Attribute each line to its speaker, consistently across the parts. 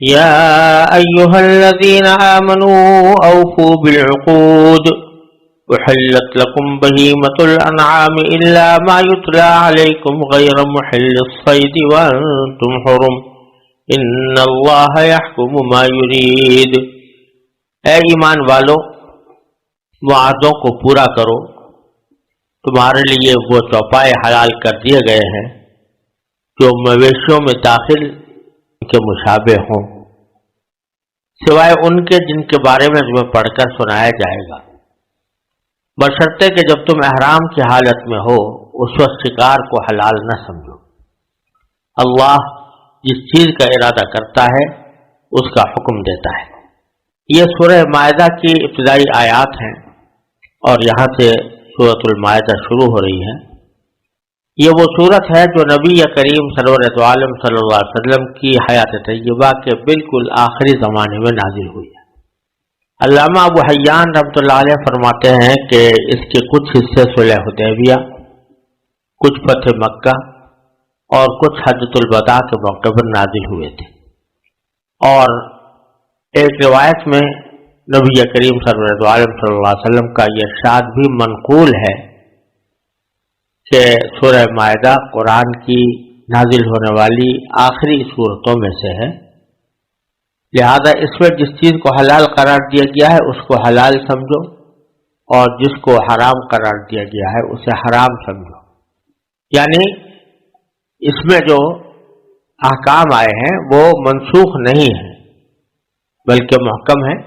Speaker 1: يا أيها الذين آمنوا أوفوا بالعقود أحلت لكم بهيمة الأنعام إلا ما يتلى عليكم غير محل الصيد وأنتم حرم إن الله يحكم ما يريد۔ اے ایمان والو، وعدوں کو پورا کرو، تمہارے لیے وہ چوپائے حلال کر دیے گئے ہیں جو مویشیوں میں داخل کے مشابہ ہوں، سوائے ان کے جن کے بارے میں تمہیں پڑھ کر سنایا جائے گا، بشرطے کہ جب تم احرام کی حالت میں ہو اس وقت شکار کو حلال نہ سمجھو۔ اللہ جس چیز کا ارادہ کرتا ہے اس کا حکم دیتا ہے۔ یہ سورہ مائدہ کی ابتدائی آیات ہیں اور یہاں سے سورۃ المائدہ شروع ہو رہی ہے۔ یہ وہ صورت ہے جو نبی کریم سرور دو عالم صلی اللہ علیہ وسلم کی حیات طیبہ کے بالکل آخری زمانے میں نازل ہوئی ہے۔ علامہ ابو حیان رحمۃ اللہ علیہ فرماتے ہیں کہ اس کے کچھ حصے صلح حدیبیہ، کچھ فتح مکہ اور کچھ حجۃ الوداع کے موقع پر نازل ہوئے تھے، اور ایک روایت میں نبی کریم صلی اللہ علیہ وسلم کا یہ ارشاد بھی منقول ہے کہ سورہ مائدہ قرآن کی نازل ہونے والی آخری صورتوں میں سے ہے، لہذا اس میں جس چیز کو حلال قرار دیا گیا ہے اس کو حلال سمجھو، اور جس کو حرام قرار دیا گیا ہے اسے حرام سمجھو۔ یعنی اس میں جو احکام آئے ہیں وہ منسوخ نہیں ہیں بلکہ محکم ہے،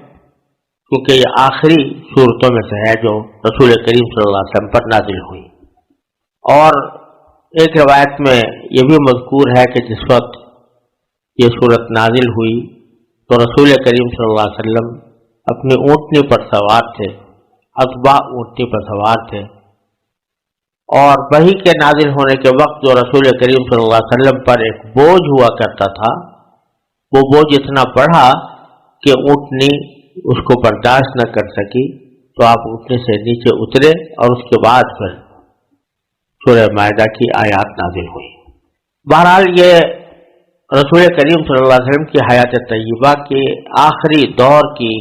Speaker 1: کیونکہ یہ آخری صورتوں میں سے ہے جو رسول کریم صلی اللہ علیہ وسلم پر نازل ہوئی۔ اور ایک روایت میں یہ بھی مذکور ہے کہ جس وقت یہ صورت نازل ہوئی تو رسول کریم صلی اللہ علیہ وسلم اپنی اونٹنی پر سوار تھے، اتباع اونٹنی پر سوار تھے، اور وحی کے نازل ہونے کے وقت جو رسول کریم صلی اللہ علیہ وسلم پر ایک بوجھ ہوا کرتا تھا، وہ بوجھ اتنا بڑھا کہ اونٹنی اس کو برداشت نہ کر سکی، تو آپ اونٹنی سے نیچے اترے اور اس کے بعد پھر سورہ مائدہ کی آیات نازل ہوئی۔ بہرحال یہ رسول کریم صلی اللہ علیہ وسلم کی حیات طیبہ کے آخری دور کی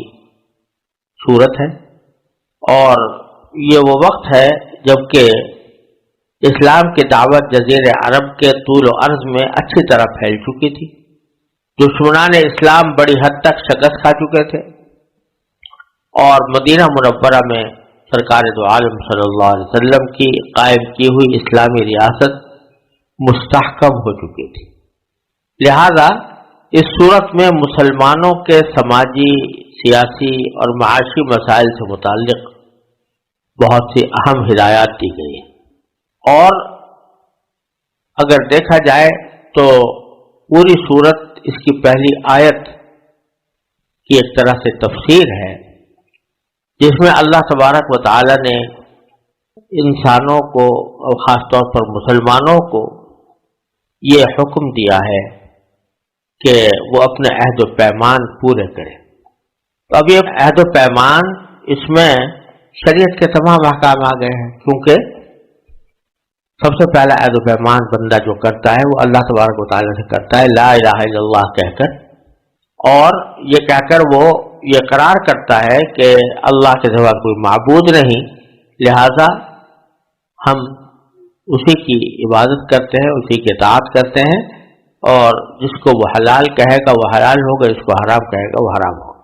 Speaker 1: صورت ہے، اور یہ وہ وقت ہے جب کہ اسلام کی دعوت جزیرہ عرب کے طول و عرض میں اچھی طرح پھیل چکی تھی۔ دشمنان اسلام بڑی حد تک شکست کھا چکے تھے، اور مدینہ منورہ میں سرکار دو عالم صلی اللہ علیہ وسلم کی قائم کی ہوئی اسلامی ریاست مستحکم ہو چکی تھی۔ لہذا اس صورت میں مسلمانوں کے سماجی، سیاسی اور معاشی مسائل سے متعلق بہت سی اہم ہدایات دی گئی ہیں، اور اگر دیکھا جائے تو پوری صورت اس کی پہلی آیت کی ایک طرح سے تفسیر ہے، جس میں اللہ تبارک و تعالی نے انسانوں کو اور خاص طور پر مسلمانوں کو یہ حکم دیا ہے کہ وہ اپنے عہد و پیمان پورے کریں۔ تو اب یہ عہد و پیمان، اس میں شریعت کے تمام احکام آ گئے ہیں، کیونکہ سب سے پہلا عہد و پیمان بندہ جو کرتا ہے وہ اللہ تبارک و تعالیٰ سے کرتا ہے، لا الہ الا اللہ کہہ کر، اور یہ کہہ کر وہ یہ قرار کرتا ہے کہ اللہ کے سوا کوئی معبود نہیں، لہذا ہم اسی کی عبادت کرتے ہیں، اسی کی اطاعت کرتے ہیں، اور جس کو وہ حلال کہے گا وہ حلال ہوگا، جس کو حرام کہے گا وہ حرام ہوگا۔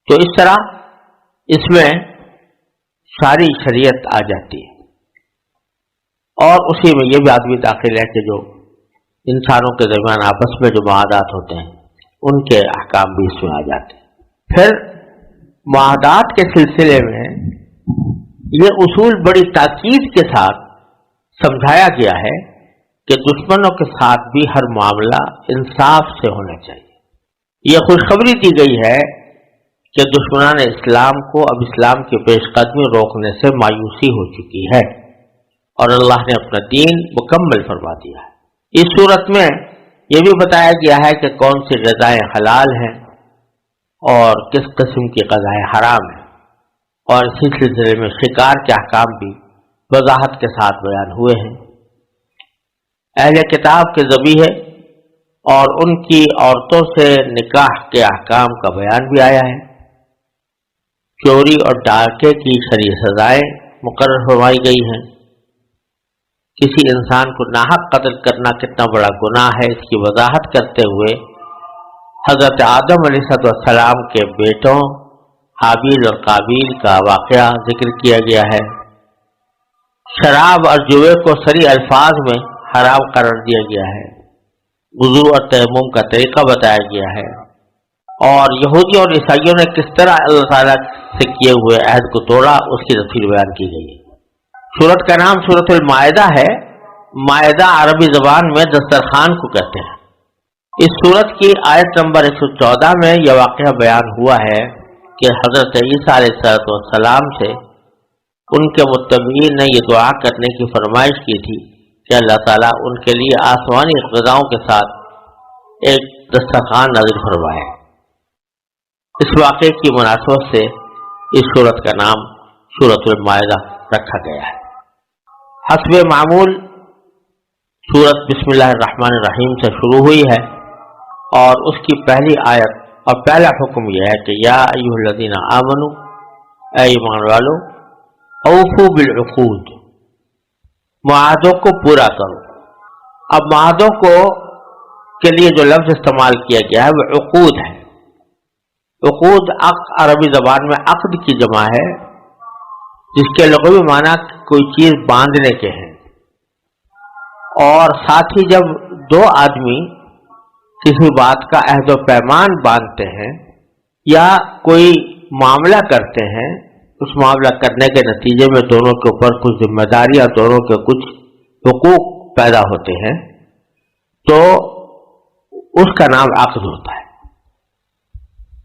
Speaker 1: تو اس طرح اس میں ساری شریعت آ جاتی ہے، اور اسی میں یہ بات بھی داخل ہے کہ جو انسانوں کے درمیان آپس میں جو معاہدات ہوتے ہیں ان کے احکام بھی اس میں آ جاتے ہیں۔ پھر معاہدات کے سلسلے میں یہ اصول بڑی تاکید کے ساتھ سمجھایا گیا ہے کہ دشمنوں کے ساتھ بھی ہر معاملہ انصاف سے ہونا چاہیے۔ یہ خوشخبری دی گئی ہے کہ دشمنان اسلام کو اب اسلام کی پیش قدمی روکنے سے مایوسی ہو چکی ہے، اور اللہ نے اپنا دین مکمل فرما دیا ہے۔ اس صورت میں یہ بھی بتایا گیا ہے کہ کون سی غذائیں حلال ہیں اور کس قسم کی غذائیں حرام ہیں، اور اسی سلسلے میں شکار کے احکام بھی وضاحت کے ساتھ بیان ہوئے ہیں۔ اہل کتاب کے ذبیحے اور ان کی عورتوں سے نکاح کے احکام کا بیان بھی آیا ہے۔ چوری اور ڈاکے کی شرعی سزائیں مقرر فرمائی گئی ہیں۔ کسی انسان کو ناحق قتل کرنا کتنا بڑا گناہ ہے، اس کی وضاحت کرتے ہوئے حضرت آدم علیہ السلام کے بیٹوں حابیل اور قابیل کا واقعہ ذکر کیا گیا ہے۔ شراب اور جوئے کو صریح الفاظ میں حرام قرار دیا گیا ہے۔ وضو اور تیمم کا طریقہ بتایا گیا ہے، اور یہودیوں اور عیسائیوں نے کس طرح اللہ تعالیٰ سے کیے ہوئے عہد کو توڑا، اس کی تفصیل بیان کی گئی ہے۔ سورت کا نام سورت المائدہ ہے۔ مائدہ عربی زبان میں دسترخوان کو کہتے ہیں۔ اس سورت کی آیت نمبر 114 میں یہ واقعہ بیان ہوا ہے کہ حضرت عیسیٰ علیہ السلام سے ان کے متبعین نے یہ دعا کرنے کی فرمائش کی تھی کہ اللہ تعالیٰ ان کے لیے آسمانی غذاؤں کے ساتھ ایک دسترخوان نازل فرمائے۔ اس واقعے کی مناسبت سے اس سورت کا نام سورت المائدہ رکھا گیا ہے۔ حسب معمول سورت بسم اللہ الرحمن الرحیم سے شروع ہوئی ہے، اور اس کی پہلی آیت اور پہلا حکم یہ ہے کہ یا ایھا الذین آمنوا، اے ایمان والو، اوفوا بالعقود، معاہدوں کو پورا کرو۔ اب معاہدوں کو کے لیے جو لفظ استعمال کیا گیا ہے وہ عقود ہے۔ عقود عربی زبان میں عقد کی جمع ہے، جس کے لغوی معنی کوئی چیز باندھنے کے ہیں، اور ساتھ ہی جب دو آدمی کسی بات کا عہد و پیمان باندھتے ہیں یا کوئی معاملہ کرتے ہیں، اس معاملہ کرنے کے نتیجے میں دونوں کے اوپر کچھ ذمہ داریاں، دونوں کے کچھ حقوق پیدا ہوتے ہیں، تو اس کا نام عقد ہوتا ہے۔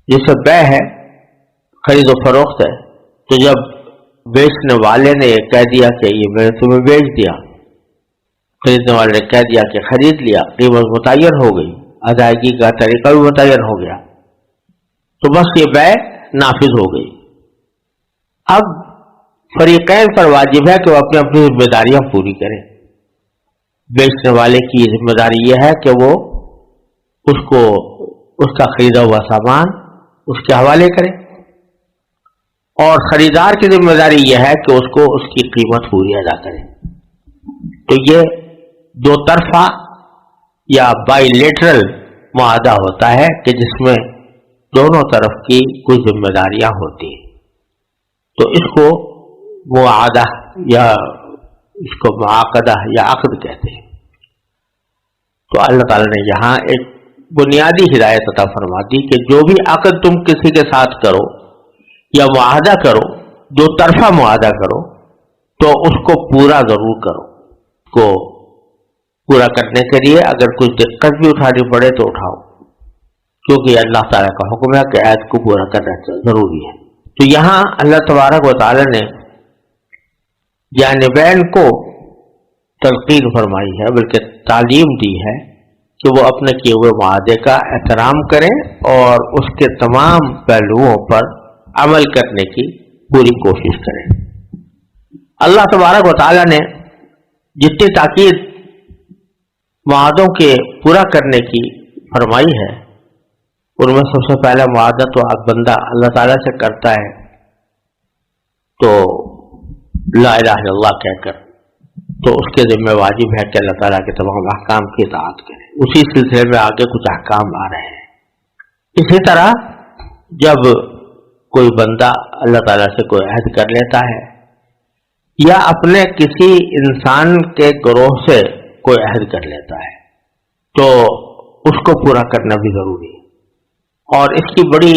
Speaker 1: جیسے بیع ہے، خرید و فروخت ہے، تو جب بیچنے والے نے یہ کہہ دیا کہ یہ میں نے تمہیں بیچ دیا، خریدنے والے نے کہہ دیا کہ خرید لیا، قیمت متعین ہو گئی، ادائیگی کا طریقہ بھی متعین ہو گیا، تو بس یہ بیع نافذ ہو گئی۔ اب فریقین پر واجب ہے کہ وہ اپنی اپنی ذمہ داریاں پوری کریں۔ بیچنے والے کی ذمہ داری یہ ہے کہ وہ اس کا خریدا ہوا سامان اس کے حوالے کرے، اور خریدار کی ذمہ داری یہ ہے کہ اس کو اس کی قیمت پوری ادا کرے۔ تو یہ دو طرفہ یا بائی لیٹرل معاہدہ ہوتا ہے کہ جس میں دونوں طرف کی کچھ ذمہ داریاں ہوتی ہیں، تو اس کو معاہدہ یا اس کو معاقدہ یا عقد کہتے ہیں۔ تو اللہ تعالیٰ نے یہاں ایک بنیادی ہدایت عطا فرما دی کہ جو بھی عقد تم کسی کے ساتھ کرو یا معاہدہ کرو، دو طرفہ معاہدہ کرو، تو اس کو پورا ضرور کرو۔ کو پورا کرنے کے لیے اگر کچھ دقت بھی اٹھانی پڑے تو اٹھاؤ، کیونکہ اللہ تعالیٰ کا حکم ہے کہ عہد کو پورا کرنا ضروری ہے۔ تو یہاں اللہ تبارک و تعالیٰ نے جانبین کو تلقین فرمائی ہے، بلکہ تعلیم دی ہے کہ وہ اپنے کیے ہوئے معاہدے کا احترام کریں اور اس کے تمام پہلوؤں پر عمل کرنے کی پوری کوشش کریں۔ اللہ تبارک و تعالیٰ نے جتنی تاکید معاہدوں کے پورا کرنے کی فرمائی ہے، ان میں سب سے پہلا معاہدہ تو بندہ اللہ تعالیٰ سے کرتا ہے تو لا الہ الا اللہ کہہ کر، تو اس کے ذمہ واجب ہے کہ اللہ تعالیٰ کے تمام احکام کی اطاعت کرے۔ اسی سلسلے میں آگے کچھ احکام آ رہے ہیں۔ اسی طرح جب کوئی بندہ اللہ تعالیٰ سے کوئی عہد کر لیتا ہے یا اپنے کسی انسان کے گروہ سے کوئی عہد کر لیتا ہے، تو اس کو پورا کرنا بھی ضروری ہے۔ اور اس کی بڑی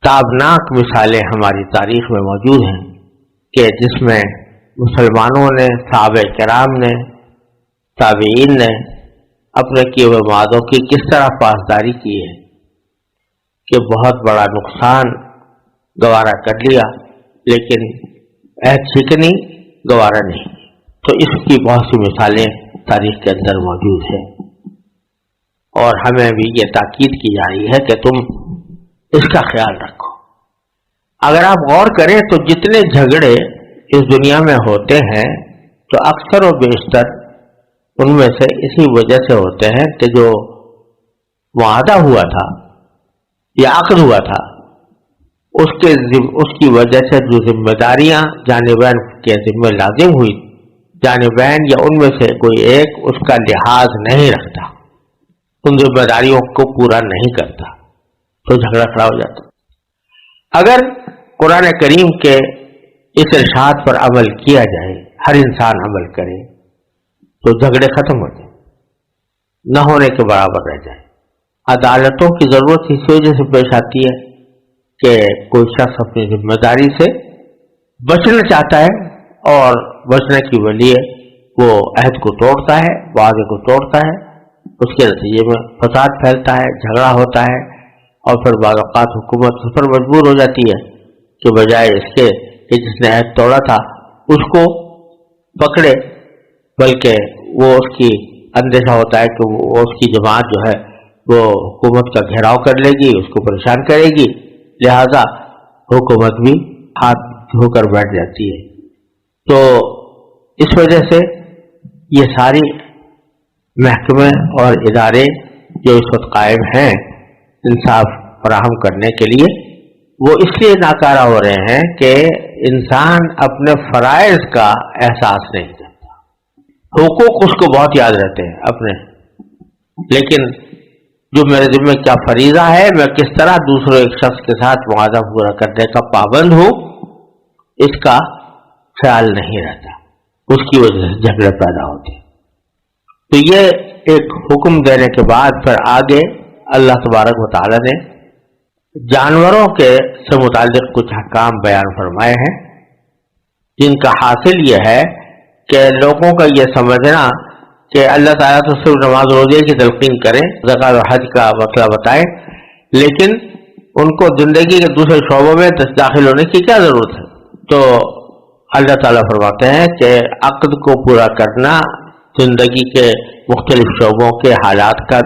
Speaker 1: تابناک مثالیں ہماری تاریخ میں موجود ہیں کہ جس میں مسلمانوں نے، صحابہ کرام نے، تابعین نے اپنے کیے ہوئے معاہدوں کی کس طرح پاسداری کی ہے کہ بہت بڑا نقصان گوارا کر لیا، لیکن عہد شکنی گوارا نہیں۔ تو اس کی بہت سی مثالیں تاریخ کے اندر موجود ہیں، اور ہمیں بھی یہ تاکید کی جا رہی ہے کہ تم اس کا خیال رکھو۔ اگر آپ غور کریں تو جتنے جھگڑے اس دنیا میں ہوتے ہیں تو اکثر و بیشتر ان میں سے اسی وجہ سے ہوتے ہیں کہ جو معاہدہ ہوا تھا یا عقد ہوا تھا اس کی وجہ سے جو ذمہ داریاں جانبین کے ذمہ لازم ہوئی، جانبین یا ان میں سے کوئی ایک اس کا لحاظ نہیں رکھتا، ان ذمہ داریوں کو پورا نہیں کرتا، تو جھگڑا کھڑا ہو جاتا۔ اگر قرآن کریم کے اس ارشاد پر عمل کیا جائے، ہر انسان عمل کرے، تو جھگڑے ختم ہو جائیں، نہ ہونے کے برابر رہ جائیں۔ عدالتوں کی ضرورت اس وجہ سے پیش آتی ہے کہ کوئی شخص اپنی ذمہ داری سے بچنا چاہتا ہے اور بچنے کی وجہ وہ عہد کو توڑتا ہے، وعدے کو توڑتا ہے، اس کے نتیجے میں فساد پھیلتا ہے، جھگڑا ہوتا ہے، اور پھر بعض اوقات حکومت اس پر مجبور ہو جاتی ہے کہ بجائے اس کے کہ جس نے عہد توڑا تھا اس کو پکڑے، بلکہ وہ اس کی اندیشہ ہوتا ہے کہ وہ اس کی جماعت جو ہے وہ حکومت کا گھیراؤ کر لے گی، اس کو پریشان کرے گی، لہذا حکومت بھی ہاتھ دھو کر بیٹھ جاتی ہے۔ تو اس وجہ سے یہ ساری محکمے اور ادارے جو اس وقت قائم ہیں انصاف فراہم کرنے کے لیے، وہ اس لیے ناکارہ ہو رہے ہیں کہ انسان اپنے فرائض کا احساس نہیں کرتا۔ حقوق اس کو بہت یاد رہتے ہیں اپنے، لیکن جو میرے ذمہ کیا فریضہ ہے، میں کس طرح دوسرے ایک شخص کے ساتھ معاہدہ پورا کرنے کا پابند ہوں، اس کا خیال نہیں رہتا، اس کی وجہ سے جھگڑے پیدا ہوتے ہیں۔ تو یہ ایک حکم دینے کے بعد پھر آگے اللہ تبارک و تعالی نے جانوروں کے سے متعلق کچھ احکام بیان فرمائے ہیں، جن کا حاصل یہ ہے کہ لوگوں کا یہ سمجھنا کہ اللہ تعالیٰ تو صرف نماز روزے کی تلقین کریں، زکوٰۃ اور حج کا مسئلہ بتائیں، لیکن ان کو زندگی کے دوسرے شعبوں میں داخل ہونے کی کیا ضرورت ہے؟ تو اللہ تعالیٰ فرماتے ہیں کہ عقد کو پورا کرنا زندگی کے مختلف شعبوں کے حالات کا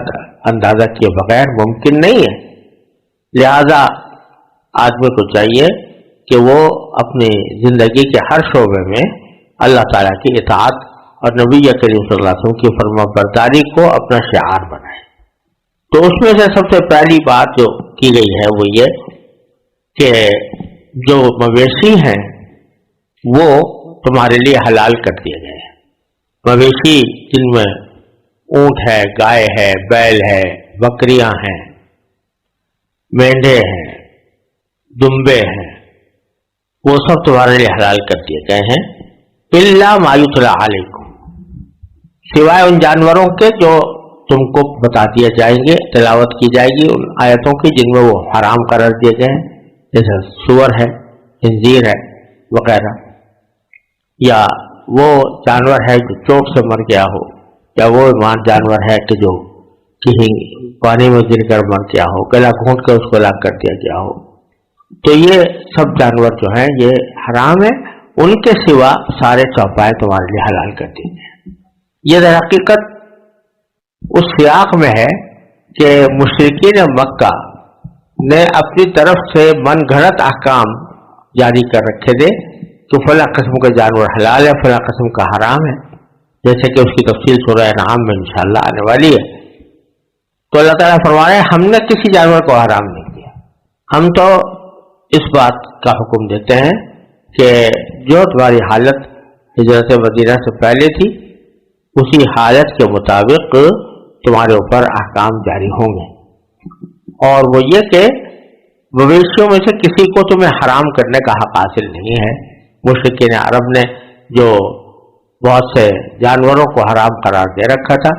Speaker 1: اندازہ کیے بغیر ممکن نہیں ہے، لہذا آدمی کو چاہیے کہ وہ اپنی زندگی کے ہر شعبے میں اللہ تعالیٰ کی اطاعت اور نبی کریم صلی اللہ علیہ وسلم کی فرما برداری کو اپنا شعار بنائے۔ تو اس میں سے سب سے پہلی بات جو کی گئی ہے وہ یہ کہ جو مویشی ہیں وہ تمہارے لیے حلال کر دیے گئے ہیں۔ مویشی جن میں اونٹ ہے، گائے ہے، بیل ہے، بکریاں ہیں، مینڈے ہیں، دمبے ہیں، وہ سب تمہارے لیے حلال کر دیے گئے ہیں، الا ما یتلی علیکم، سوائے ان جانوروں کے جو تم کو بتا دیا جائیں گے، تلاوت کی جائے گی ان آیتوں کی جن میں وہ حرام قرار دیے گئے ہیں، جیسے سور ہے، خنزیر ہے وغیرہ، یا وہ جانور ہے جو چوٹ سے مر گیا ہو، یا وہ جانور ہے کہ جو کہیں پانی میں گر کر مر گیا ہو، گلا گھونٹ کر اس کو ہلاک کر دیا گیا ہو، تو یہ سب جانور جو ہیں یہ حرام ہے، ان کے سوا سارے چوپائے تمہارے لیے حلال کر دیے گئے۔ یہ در حقیقت اس سیاق میں ہے کہ مشرکین مکہ نے اپنی طرف سے من گھڑت احکام جاری کر رکھے تھے کہ فلاں قسم کا جانور حلال ہے، فلاں قسم کا حرام ہے، جیسے کہ اس کی تفصیل سورہ انعام میں انشاءاللہ آنے والی ہے۔ تو اللہ تعالیٰ فرما رہے ہیں ہم نے کسی جانور کو حرام نہیں کیا، ہم تو اس بات کا حکم دیتے ہیں کہ جو تمہاری حالت ہجرت مدینہ سے پہلے تھی اسی حالت کے مطابق تمہارے اوپر احکام جاری ہوں گے، اور وہ یہ کہ مویشیوں میں سے کسی کو تمہیں حرام کرنے کا حق حاصل نہیں ہے۔ مشرکین عرب نے جو بہت سے جانوروں کو حرام قرار دے رکھا تھا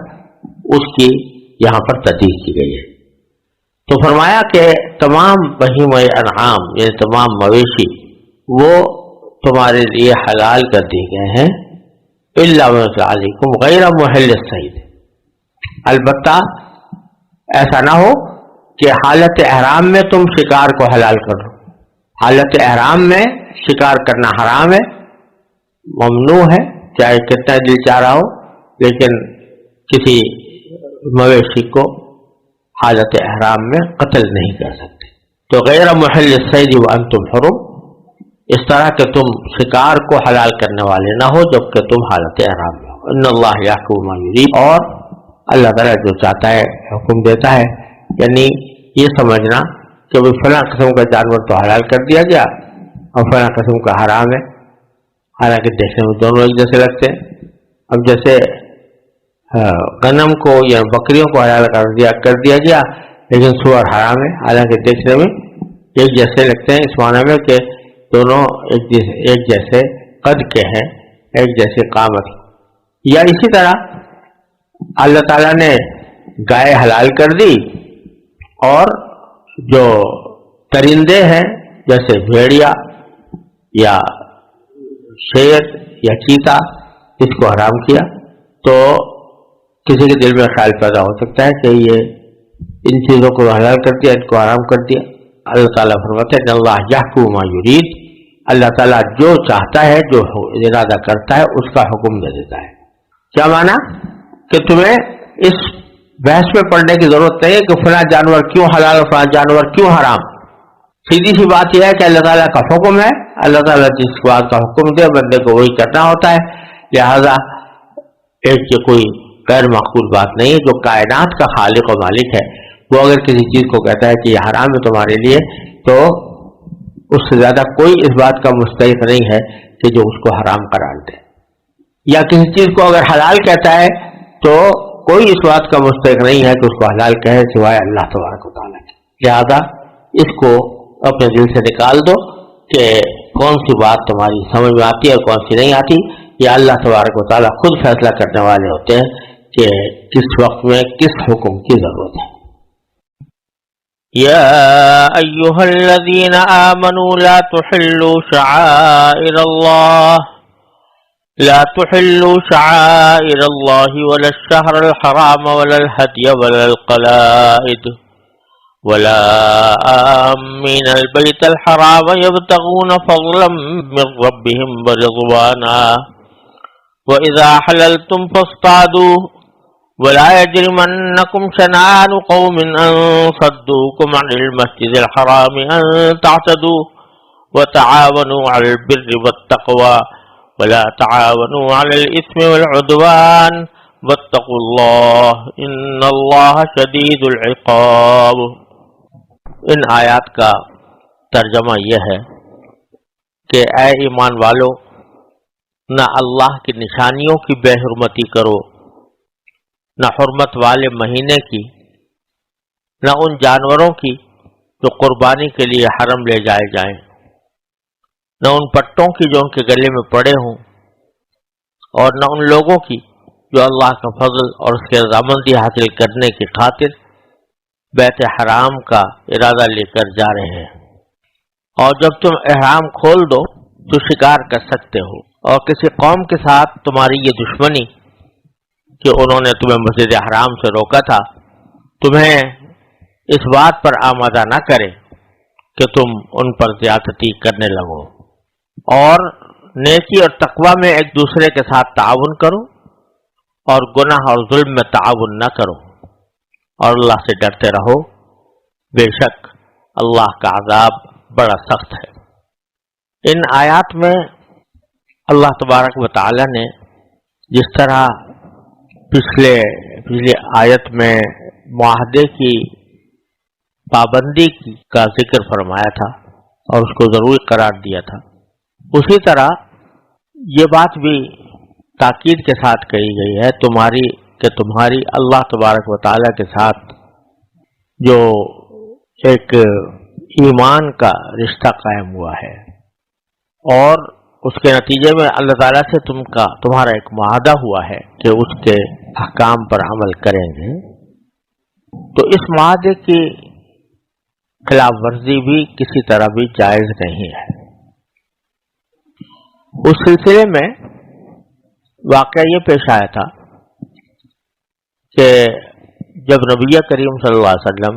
Speaker 1: اس کی یہاں پر تجدید کی گئی ہے۔ تو فرمایا کہ تمام بہیمۂ انعام یعنی تمام مویشی وہ تمہارے لیے حلال کر دیے گئے ہیں، الا ما یتلی علیکم غیر محل الصید، البتہ ایسا نہ ہو کہ حالت احرام میں تم شکار کو حلال کر لو۔ حالت احرام میں شکار کرنا حرام ہے، ممنوع ہے، چاہے کتنا دل چاہ رہا ہو، لیکن کسی مویشی کو حالت احرام میں قتل نہیں کر سکتے۔ تو غیر محل الصید وانتم حرم، اس طرح کہ تم شکار کو حلال کرنے والے نہ ہو جبکہ تم حالت احرام میں ہو۔ ان اللہ یحکم ما یرید، اور اللہ تعالیٰ جو چاہتا ہے حکم دیتا ہے. یعنی یہ سمجھنا کہ وہ فلاں قسم کا جانور تو حلال کر دیا گیا اور فلاں قسم کا حرام ہے، حالانکہ دیکھنے میں دونوں ایک جیسے لگتے ہیں. اب جیسے غنم کو یا بکریوں کو حلال کر دیا گیا لیکن سور حرام ہے، حالانکہ دیکھنے میں ایک جیسے لگتے ہیں، اس معنی میں کہ دونوں ایک جیسے قد کے ہیں، ایک جیسے قامت. یا اسی طرح اللہ تعالیٰ نے گائے حلال کر دی اور جو پرندے ہیں جیسے بھیڑیا یا شیر یا چیتا اس کو حرام کیا، تو کسی کے دل میں خیال پیدا ہو سکتا ہے کہ یہ ان چیزوں کو حلال کر دیا، ان کو حرام کر دیا. اللہ تعالیٰ فرماتے ہیں کہ اللہ یحکم ما یرید، اللہ تعالیٰ جو چاہتا ہے، جو ارادہ کرتا ہے اس کا حکم دے دیتا ہے. کیا معنی کہ تمہیں اس بحث میں پڑھنے کی ضرورت نہیں ہے کہ فلاں جانور کیوں حلال اور فلاں جانور کیوں حرام. سیدھی سی بات یہ ہے کہ اللہ تعالیٰ کا حکم ہے، اللہ تعالیٰ جس بات کا حکم دے بندے کو وہی کرنا ہوتا ہے. لہذا ایک یہ کوئی غیر معقول بات نہیں ہے. جو کائنات کا خالق و مالک ہے وہ اگر کسی چیز کو کہتا ہے کہ یہ حرام ہے تمہارے لیے، تو اس سے زیادہ کوئی اس بات کا مستحق نہیں ہے کہ جو اس کو حرام قرار دے. یا کسی چیز کو اگر حلال کہتا ہے تو کوئی اس بات کا مستحق نہیں ہے کہ اس کو حلال کہے سوائے اللہ تبارک و تعالیٰ کے. لہذا اس کو اپنے دل سے نکال دو کہ کون سی بات تمہاری سمجھ میں آتی ہے اور کون سی نہیں آتی. یا اللہ تبارک و تعالیٰ خود فیصلہ کرنے والے ہوتے ہیں کہ کس وقت میں کس حکم کی ضرورت ہے.
Speaker 2: یا ایھا الذین آمنوا لا تحلوا شعائر اللہ ولا الشہر الحرام ولا الہدی ولا القلائد ولا آمین البیت الحرام یبتغون فضلا من ربهم ورضوانا وإذا حللتم فاصطادوا ولا يجرمنكم شنآن قوم أن صدوكم عن المسجد الحرام أن تعتدوا وتعاونوا على البر والتقوى ولا تعاونوا على الإثم والعدوان واتقوا الله إن الله شديد العقاب.
Speaker 1: ان آیات کا ترجمہ یہ ہے کہ اے ایمان والو، نہ اللہ کی نشانیوں کی بے حرمتی کرو، نہ حرمت والے مہینے کی، نہ ان جانوروں کی جو قربانی کے لیے حرم لے جائے جائیں، نہ ان پٹوں کی جو ان کے گلے میں پڑے ہوں، اور نہ ان لوگوں کی جو اللہ کا فضل اور اس کی رضامندی حاصل کرنے کی خاطر بیت حرام کا ارادہ لے کر جا رہے ہیں. اور جب تم احرام کھول دو تو شکار کر سکتے ہو. اور کسی قوم کے ساتھ تمہاری یہ دشمنی کہ انہوں نے تمہیں مسجد حرام سے روکا تھا، تمہیں اس بات پر آمادہ نہ کرے کہ تم ان پر زیادتی کرنے لگو. اور نیکی اور تقوی میں ایک دوسرے کے ساتھ تعاون کرو اور گناہ اور ظلم میں تعاون نہ کرو، اور اللہ سے ڈرتے رہو، بے شک اللہ کا عذاب بڑا سخت ہے. ان آیات میں اللہ تبارک و تعالی نے جس طرح پچھلی آیت میں معاہدے کی پابندی کا ذکر فرمایا تھا اور اس کو ضروری قرار دیا تھا، اسی طرح یہ بات بھی تاکید کے ساتھ کہی گئی ہے تمہاری اللہ تبارک و تعالیٰ کے ساتھ جو ایک ایمان کا رشتہ قائم ہوا ہے اور اس کے نتیجے میں اللہ تعالیٰ سے تمہارا ایک معاہدہ ہوا ہے کہ اس کے احکام پر عمل کریں گے، تو اس معاہدے کی خلاف ورزی بھی کسی طرح بھی جائز نہیں ہے. اس سلسلے میں واقعہ یہ پیش آیا تھا کہ جب نبی کریم صلی اللہ علیہ وسلم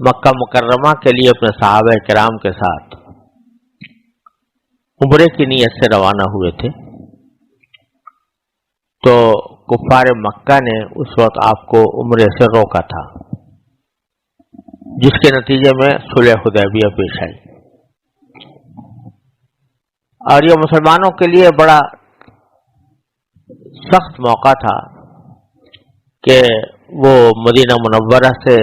Speaker 1: مکہ مکرمہ کے لیے اپنے صحابہ کرام کے ساتھ عمرے کی نیت سے روانہ ہوئے تھے، تو کفار مکہ نے اس وقت آپ کو عمرے سے روکا تھا، جس کے نتیجے میں صلح حدیبیہ پیش آئی. اور یہ مسلمانوں کے لیے بڑا
Speaker 2: سخت موقع تھا کہ وہ مدینہ منورہ سے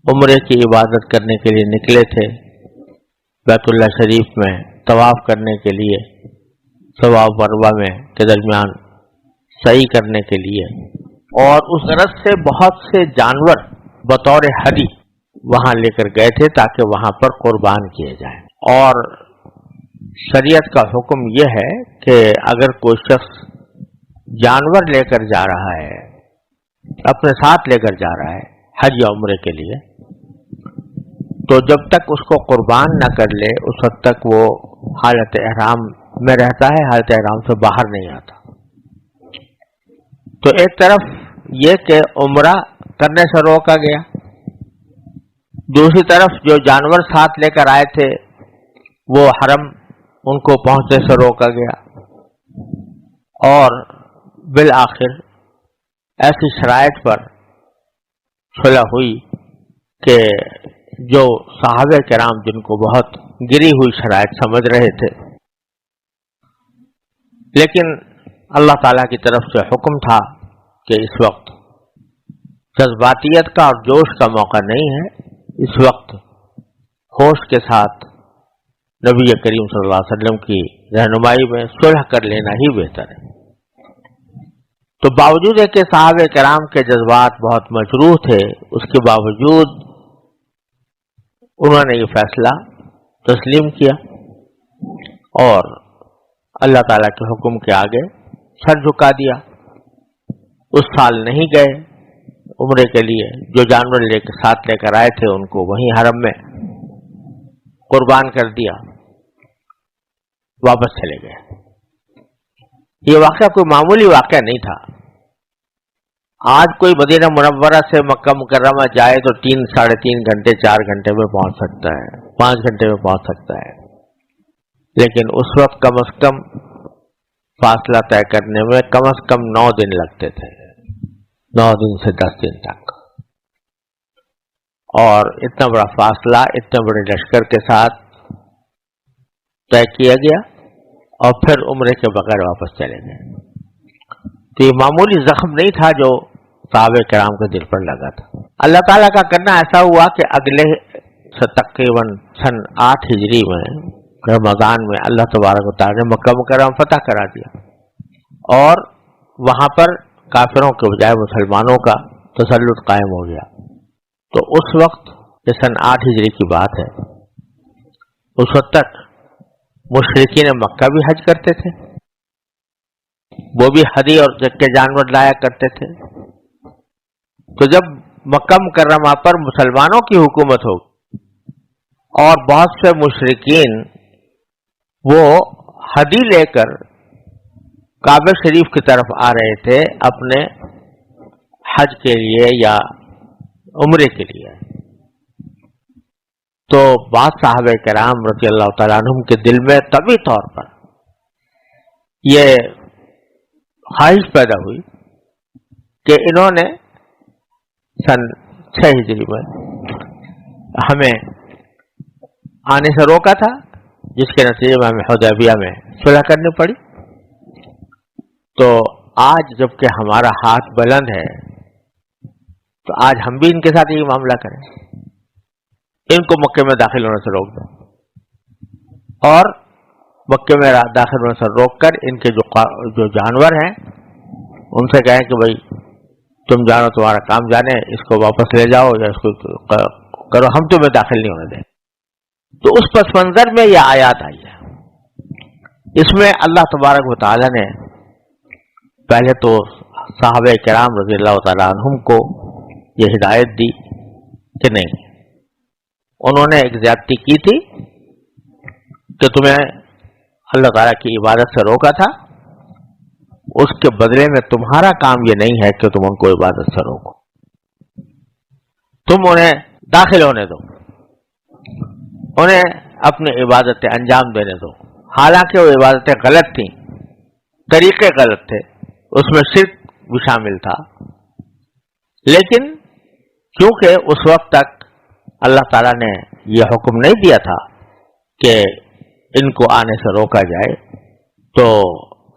Speaker 2: عمرے کی عبادت کرنے کے لیے نکلے تھے، بیت اللہ شریف میں طواف کرنے کے لیے، صفا و مروہ میں کے درمیان سعی کرنے کے لیے، اور اس غرض سے بہت سے جانور بطور ہدی وہاں لے کر گئے تھے تاکہ وہاں پر قربان کیے جائیں۔ اور شریعت کا حکم یہ ہے کہ اگر کوئی شخص جانور لے کر جا رہا ہے، اپنے ساتھ لے کر جا رہا ہے حج یا عمرے کے لیے، تو جب تک اس کو قربان نہ کر لے اس وقت تک وہ حالت احرام میں رہتا ہے، حالت احرام سے باہر نہیں آتا۔ تو ایک طرف یہ کہ عمرہ کرنے سے روکا گیا، دوسری طرف جو جانور ساتھ لے کر آئے تھے وہ حرم ان کو پہنچنے سے روکا گیا، اور بالآخر ایسی شرائط پر صلح ہوئی کہ جو صحابہ کرام جن کو بہت گری ہوئی شرائط سمجھ رہے تھے، لیکن اللہ تعالیٰ کی طرف سے حکم تھا کہ اس وقت جذباتیت کا اور جوش کا موقع نہیں ہے، اس وقت ہوش کے ساتھ نبی کریم صلی اللہ علیہ وسلم کی رہنمائی میں صلح کر لینا ہی بہتر ہے۔ تو باوجود ہے کہ صحابہ کرام کے جذبات بہت مجروح تھے، اس کے باوجود انہوں نے یہ فیصلہ تسلیم کیا اور اللہ تعالیٰ کے حکم کے آگے سر جھکا دیا۔ اس سال نہیں گئے عمرے کے لیے، جو جانور ساتھ لے کر آئے تھے ان کو وہیں حرم میں قربان کر دیا، واپس چلے گئے۔ یہ واقعہ کوئی معمولی واقعہ نہیں تھا۔ آج کوئی مدینہ منورہ سے مکہ مکرمہ جائے تو 3 ساڑھے 3 گھنٹے 4 گھنٹے میں پہنچ سکتا ہے، 5 گھنٹے میں پہنچ سکتا ہے، لیکن اس وقت کم از کم فاصلہ طے کرنے میں کم از کم 9 دن لگتے تھے، 9 دن سے 10 دن تک، اور اتنا بڑا فاصلہ اتنے بڑے لشکر کے ساتھ طے کیا گیا اور پھر عمرے کے بغیر واپس چلے گئے۔ تو یہ معمولی زخم نہیں تھا جو صحابہ کرام کے دل پر لگا تھا۔ اللہ تعالیٰ کا کرنا ایسا ہوا کہ اگلے تقریباً سن 8 ہجری میں رمضان میں اللہ تبارک و تعالیٰ نے مکہ مکرمہ فتح کرا دیا، اور وہاں پر کافروں کے بجائے مسلمانوں کا تسلط قائم ہو گیا۔ تو اس وقت یہ سن 8 ہجری کی بات ہے، اس وقت تک مشرکین مکہ بھی حج کرتے تھے، وہ بھی ہدی اور کے جانور لایا کرتے تھے۔ تو جب مکہ مکرمہ پر مسلمانوں کی حکومت ہو اور بہت سے مشرکین وہ ہدی لے کر کعبہ شریف کی طرف آ رہے تھے اپنے حج کے لیے یا عمرے کے لیے، تو بعض صحابہ کرام رضی اللہ تعالیٰ عنہم کے دل میں طبعی طور پر یہ خواہش پیدا ہوئی کہ انہوں نے سن 6 ہجری میں ہمیں آنے سے روکا تھا، جس کے نتیجے میں ہمیں حدیبیہ میں صلح کرنی پڑی۔ تو آج جب کہ ہمارا ہاتھ بلند ہے تو آج ہم بھی ان کے ساتھ یہ معاملہ کریں، ان کو مکے میں داخل ہونے سے روک دو، اور مکے میں داخل ہونے سے روک کر ان کے جو جانور ہیں ان سے کہیں کہ بھائی تم جانو، تمہارا کام جانے، اس کو واپس لے جاؤ یا اس کو کرو، ہم تمہیں داخل نہیں ہونے دیں۔ تو اس پس منظر میں یہ آیات آئی ہے۔ اس میں اللہ تبارک و تعالی نے پہلے تو صحابہ کرام رضی اللہ تعالیٰ عنہم کو یہ ہدایت دی کہ نہیں، انہوں نے ایک زیادتی کی تھی کہ تمہیں اللہ تعالیٰ کی عبادت سے روکا تھا، اس کے بدلے میں تمہارا کام یہ نہیں ہے کہ تم ان کو عبادت سے روکو، تم انہیں داخل ہونے دو، انہیں اپنی عبادتیں انجام دینے دو۔ حالانکہ وہ عبادتیں غلط تھیں، طریقے غلط تھے، اس میں شرک بھی شامل تھا، لیکن کیونکہ اس وقت تک اللہ تعالیٰ نے یہ حکم نہیں دیا تھا کہ ان کو آنے سے روکا جائے، تو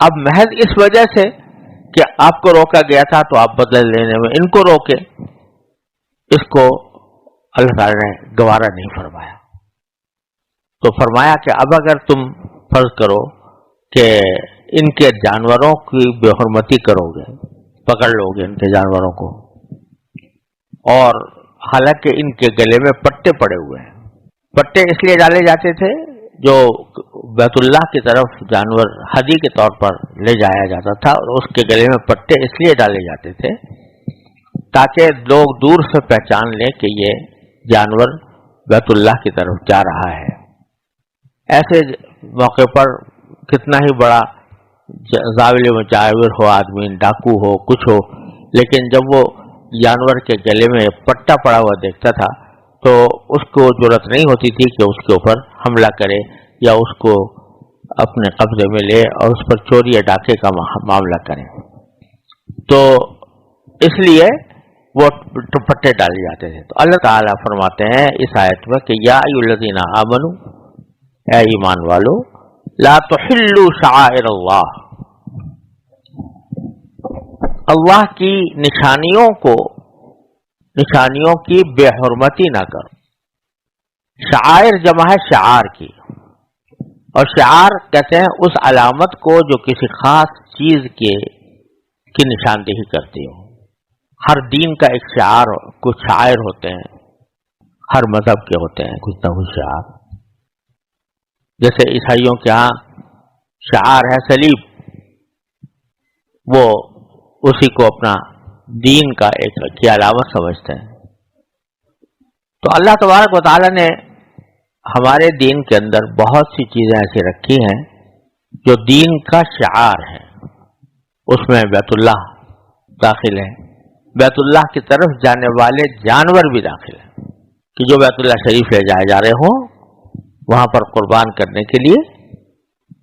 Speaker 2: اب محض اس وجہ سے کہ آپ کو روکا گیا تھا تو آپ بدلہ لینے میں ان کو روکے، اس کو اللہ تعالی نے گوارا نہیں فرمایا. تو فرمایا کہ اب اگر تم فرض کرو کہ ان کے جانوروں کی بے حرمتی کرو گے، پکڑ لو گے ان کے جانوروں کو، اور حالانکہ ان کے گلے میں پٹے پڑے ہوئے ہیں. پٹے اس لیے ڈالے جاتے تھے جو بیت اللہ کی طرف جانور ہدی کے طور پر لے جایا جاتا تھا، اور اس کے گلے میں پٹے اس لیے ڈالے جاتے تھے تاکہ لوگ دور سے پہچان لیں کہ یہ جانور بیت اللہ کی طرف جا رہا ہے. ایسے موقع پر کتنا ہی بڑا زاویہ مجاور ہو آدمی، ڈاکو ہو، کچھ ہو، لیکن جب وہ جانور کے گلے میں پٹا پڑا ہوا دیکھتا تھا تو اس کو ضرورت نہیں ہوتی تھی کہ اس کے اوپر حملہ کرے یا اس کو اپنے قبضے میں لے اور اس پر چوری یا ڈاکے کا معاملہ کرے. تو اس لیے وہ پٹے ڈالے جاتے تھے. تو اللہ تعالیٰ فرماتے ہیں اس آیت میں کہ یا ایھا الذین آمنوا، اے ایمان والو، لا تحلوا شعائر اللہ، اللہ کی نشانیوں کی بے حرمتی نہ کرو. شعائر جمع ہے شعار کی، اور شعار کہتے ہیں اس علامت کو جو کسی خاص چیز کی نشاندہی کرتی ہو. ہر دین کا ایک شعار، کچھ شعائر ہوتے ہیں، ہر مذہب کے ہوتے ہیں کچھ نہ کچھ شعار. جیسے عیسائیوں کے ہاں شعار ہے صلیب، وہ اسی کو اپنا دین کا ایک کی علامت سمجھتے ہیں. تو اللہ تبارک و تعالی نے ہمارے دین کے اندر بہت سی چیزیں ایسی رکھی ہیں جو دین کا شعار ہے. اس میں بیت اللہ داخل ہے، بیت اللہ کی طرف جانے والے جانور بھی داخل ہیں کہ جو بیت اللہ شریف لے جائے جا رہے ہوں وہاں پر قربان کرنے کے لیے،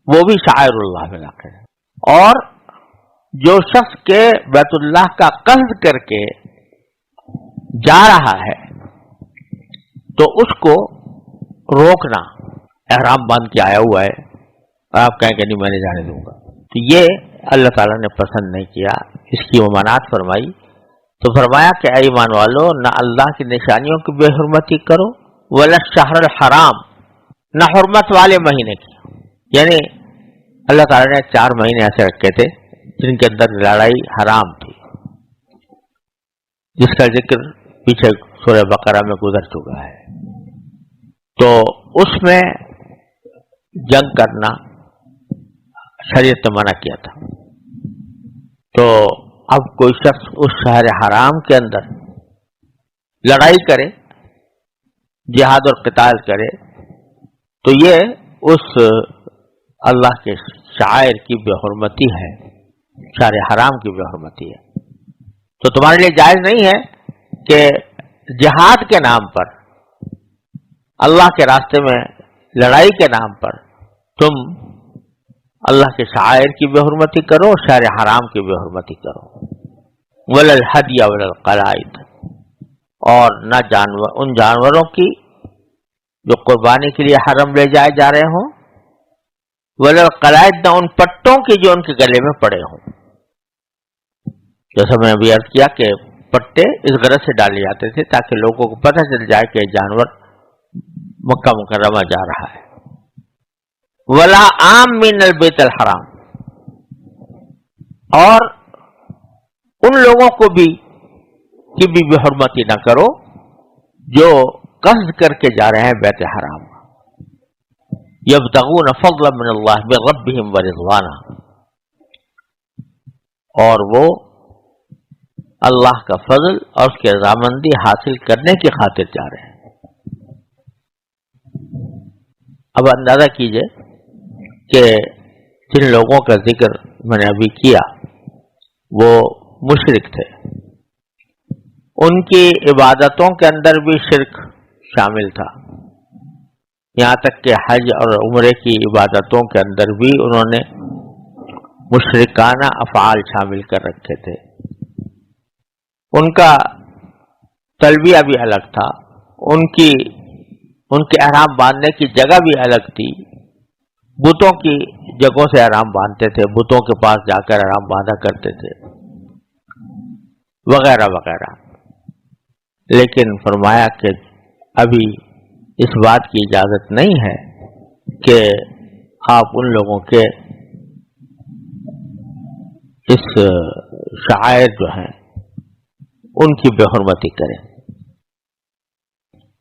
Speaker 2: وہ بھی شعائر اللہ میں داخل ہے. اور جو شخص کے بیت اللہ کا قصد کر کے جا رہا ہے تو اس کو روکنا، احرام باندھ کے آیا ہوا ہے اور آپ کہیں کہ نہیں میں نہیں جانے دوں گا، تو یہ اللہ تعالیٰ نے پسند نہیں کیا، اس کی ممانعت فرمائی. تو فرمایا کہ اے ایمان والو، نہ اللہ کی نشانیوں کی بے حرمتی کرو، ولا الشہر الحرام، نہ حرمت والے مہینے کی. یعنی اللہ تعالیٰ نے 4 مہینے ایسے رکھے تھے جن کے اندر لڑائی حرام تھی، جس کا ذکر پیچھے سورہ بقرہ میں گزر چکا ہے. تو اس میں جنگ کرنا شریعت نے منع کیا تھا. تو اب کوئی شخص اس شہر حرام کے اندر لڑائی کرے، جہاد اور قتال کرے، تو یہ اس اللہ کے شاعر کی بے حرمتی ہے، شہر حرام کی بے حرمتی ہے. تو تمہارے لیے جائز نہیں ہے کہ جہاد کے نام پر، اللہ کے راستے میں لڑائی کے نام پر تم اللہ کے شاعر کی بے حرمتی کرو، شہر حرام کی بے حرمتی کرو. ولا الہدی ولا القلائد، اور نہ ان جانوروں کی جو قربانی کے لیے حرم لے جائے جا رہے ہوں، ولا القلائد، نہ ان پٹوں کی جو ان کے گلے میں پڑے ہوں. جیسا میں نے ابھی عرض کیا کہ پٹے اس غرض سے ڈالے جاتے تھے تاکہ لوگوں کو پتہ چل جائے کہ جانور مکہ مکرمہ جا رہا ہے. ولا عام من البیت الحرام، اور ان لوگوں کو بھی کی بھی بے حرمتی نہ کرو جو قصد کر کے جا رہے ہیں بیت حرام. یبتغون فضلا من اللہ بربہم ورضوانا، اور وہ اللہ کا فضل اور اس کی رضامندی حاصل کرنے کی خاطر جا رہے ہیں. اب اندازہ کیجئے کہ جن لوگوں کا ذکر میں نے ابھی کیا وہ مشرک تھے، ان کی عبادتوں کے اندر بھی شرک شامل تھا، یہاں تک کہ حج اور عمرے کی عبادتوں کے اندر بھی انہوں نے مشرکانہ افعال شامل کر رکھے تھے. ان کا تلبیہ بھی الگ تھا، ان کے احرام باندھنے کی جگہ بھی الگ تھی، بتوں کی جگہوں سے احرام باندھتے تھے، بتوں کے پاس جا کر احرام باندھا کرتے تھے وغیرہ وغیرہ. لیکن فرمایا کہ ابھی اس بات کی اجازت نہیں ہے کہ آپ ان لوگوں کے اس شعائر جو ہیں ان کی بے حرمتی کریں.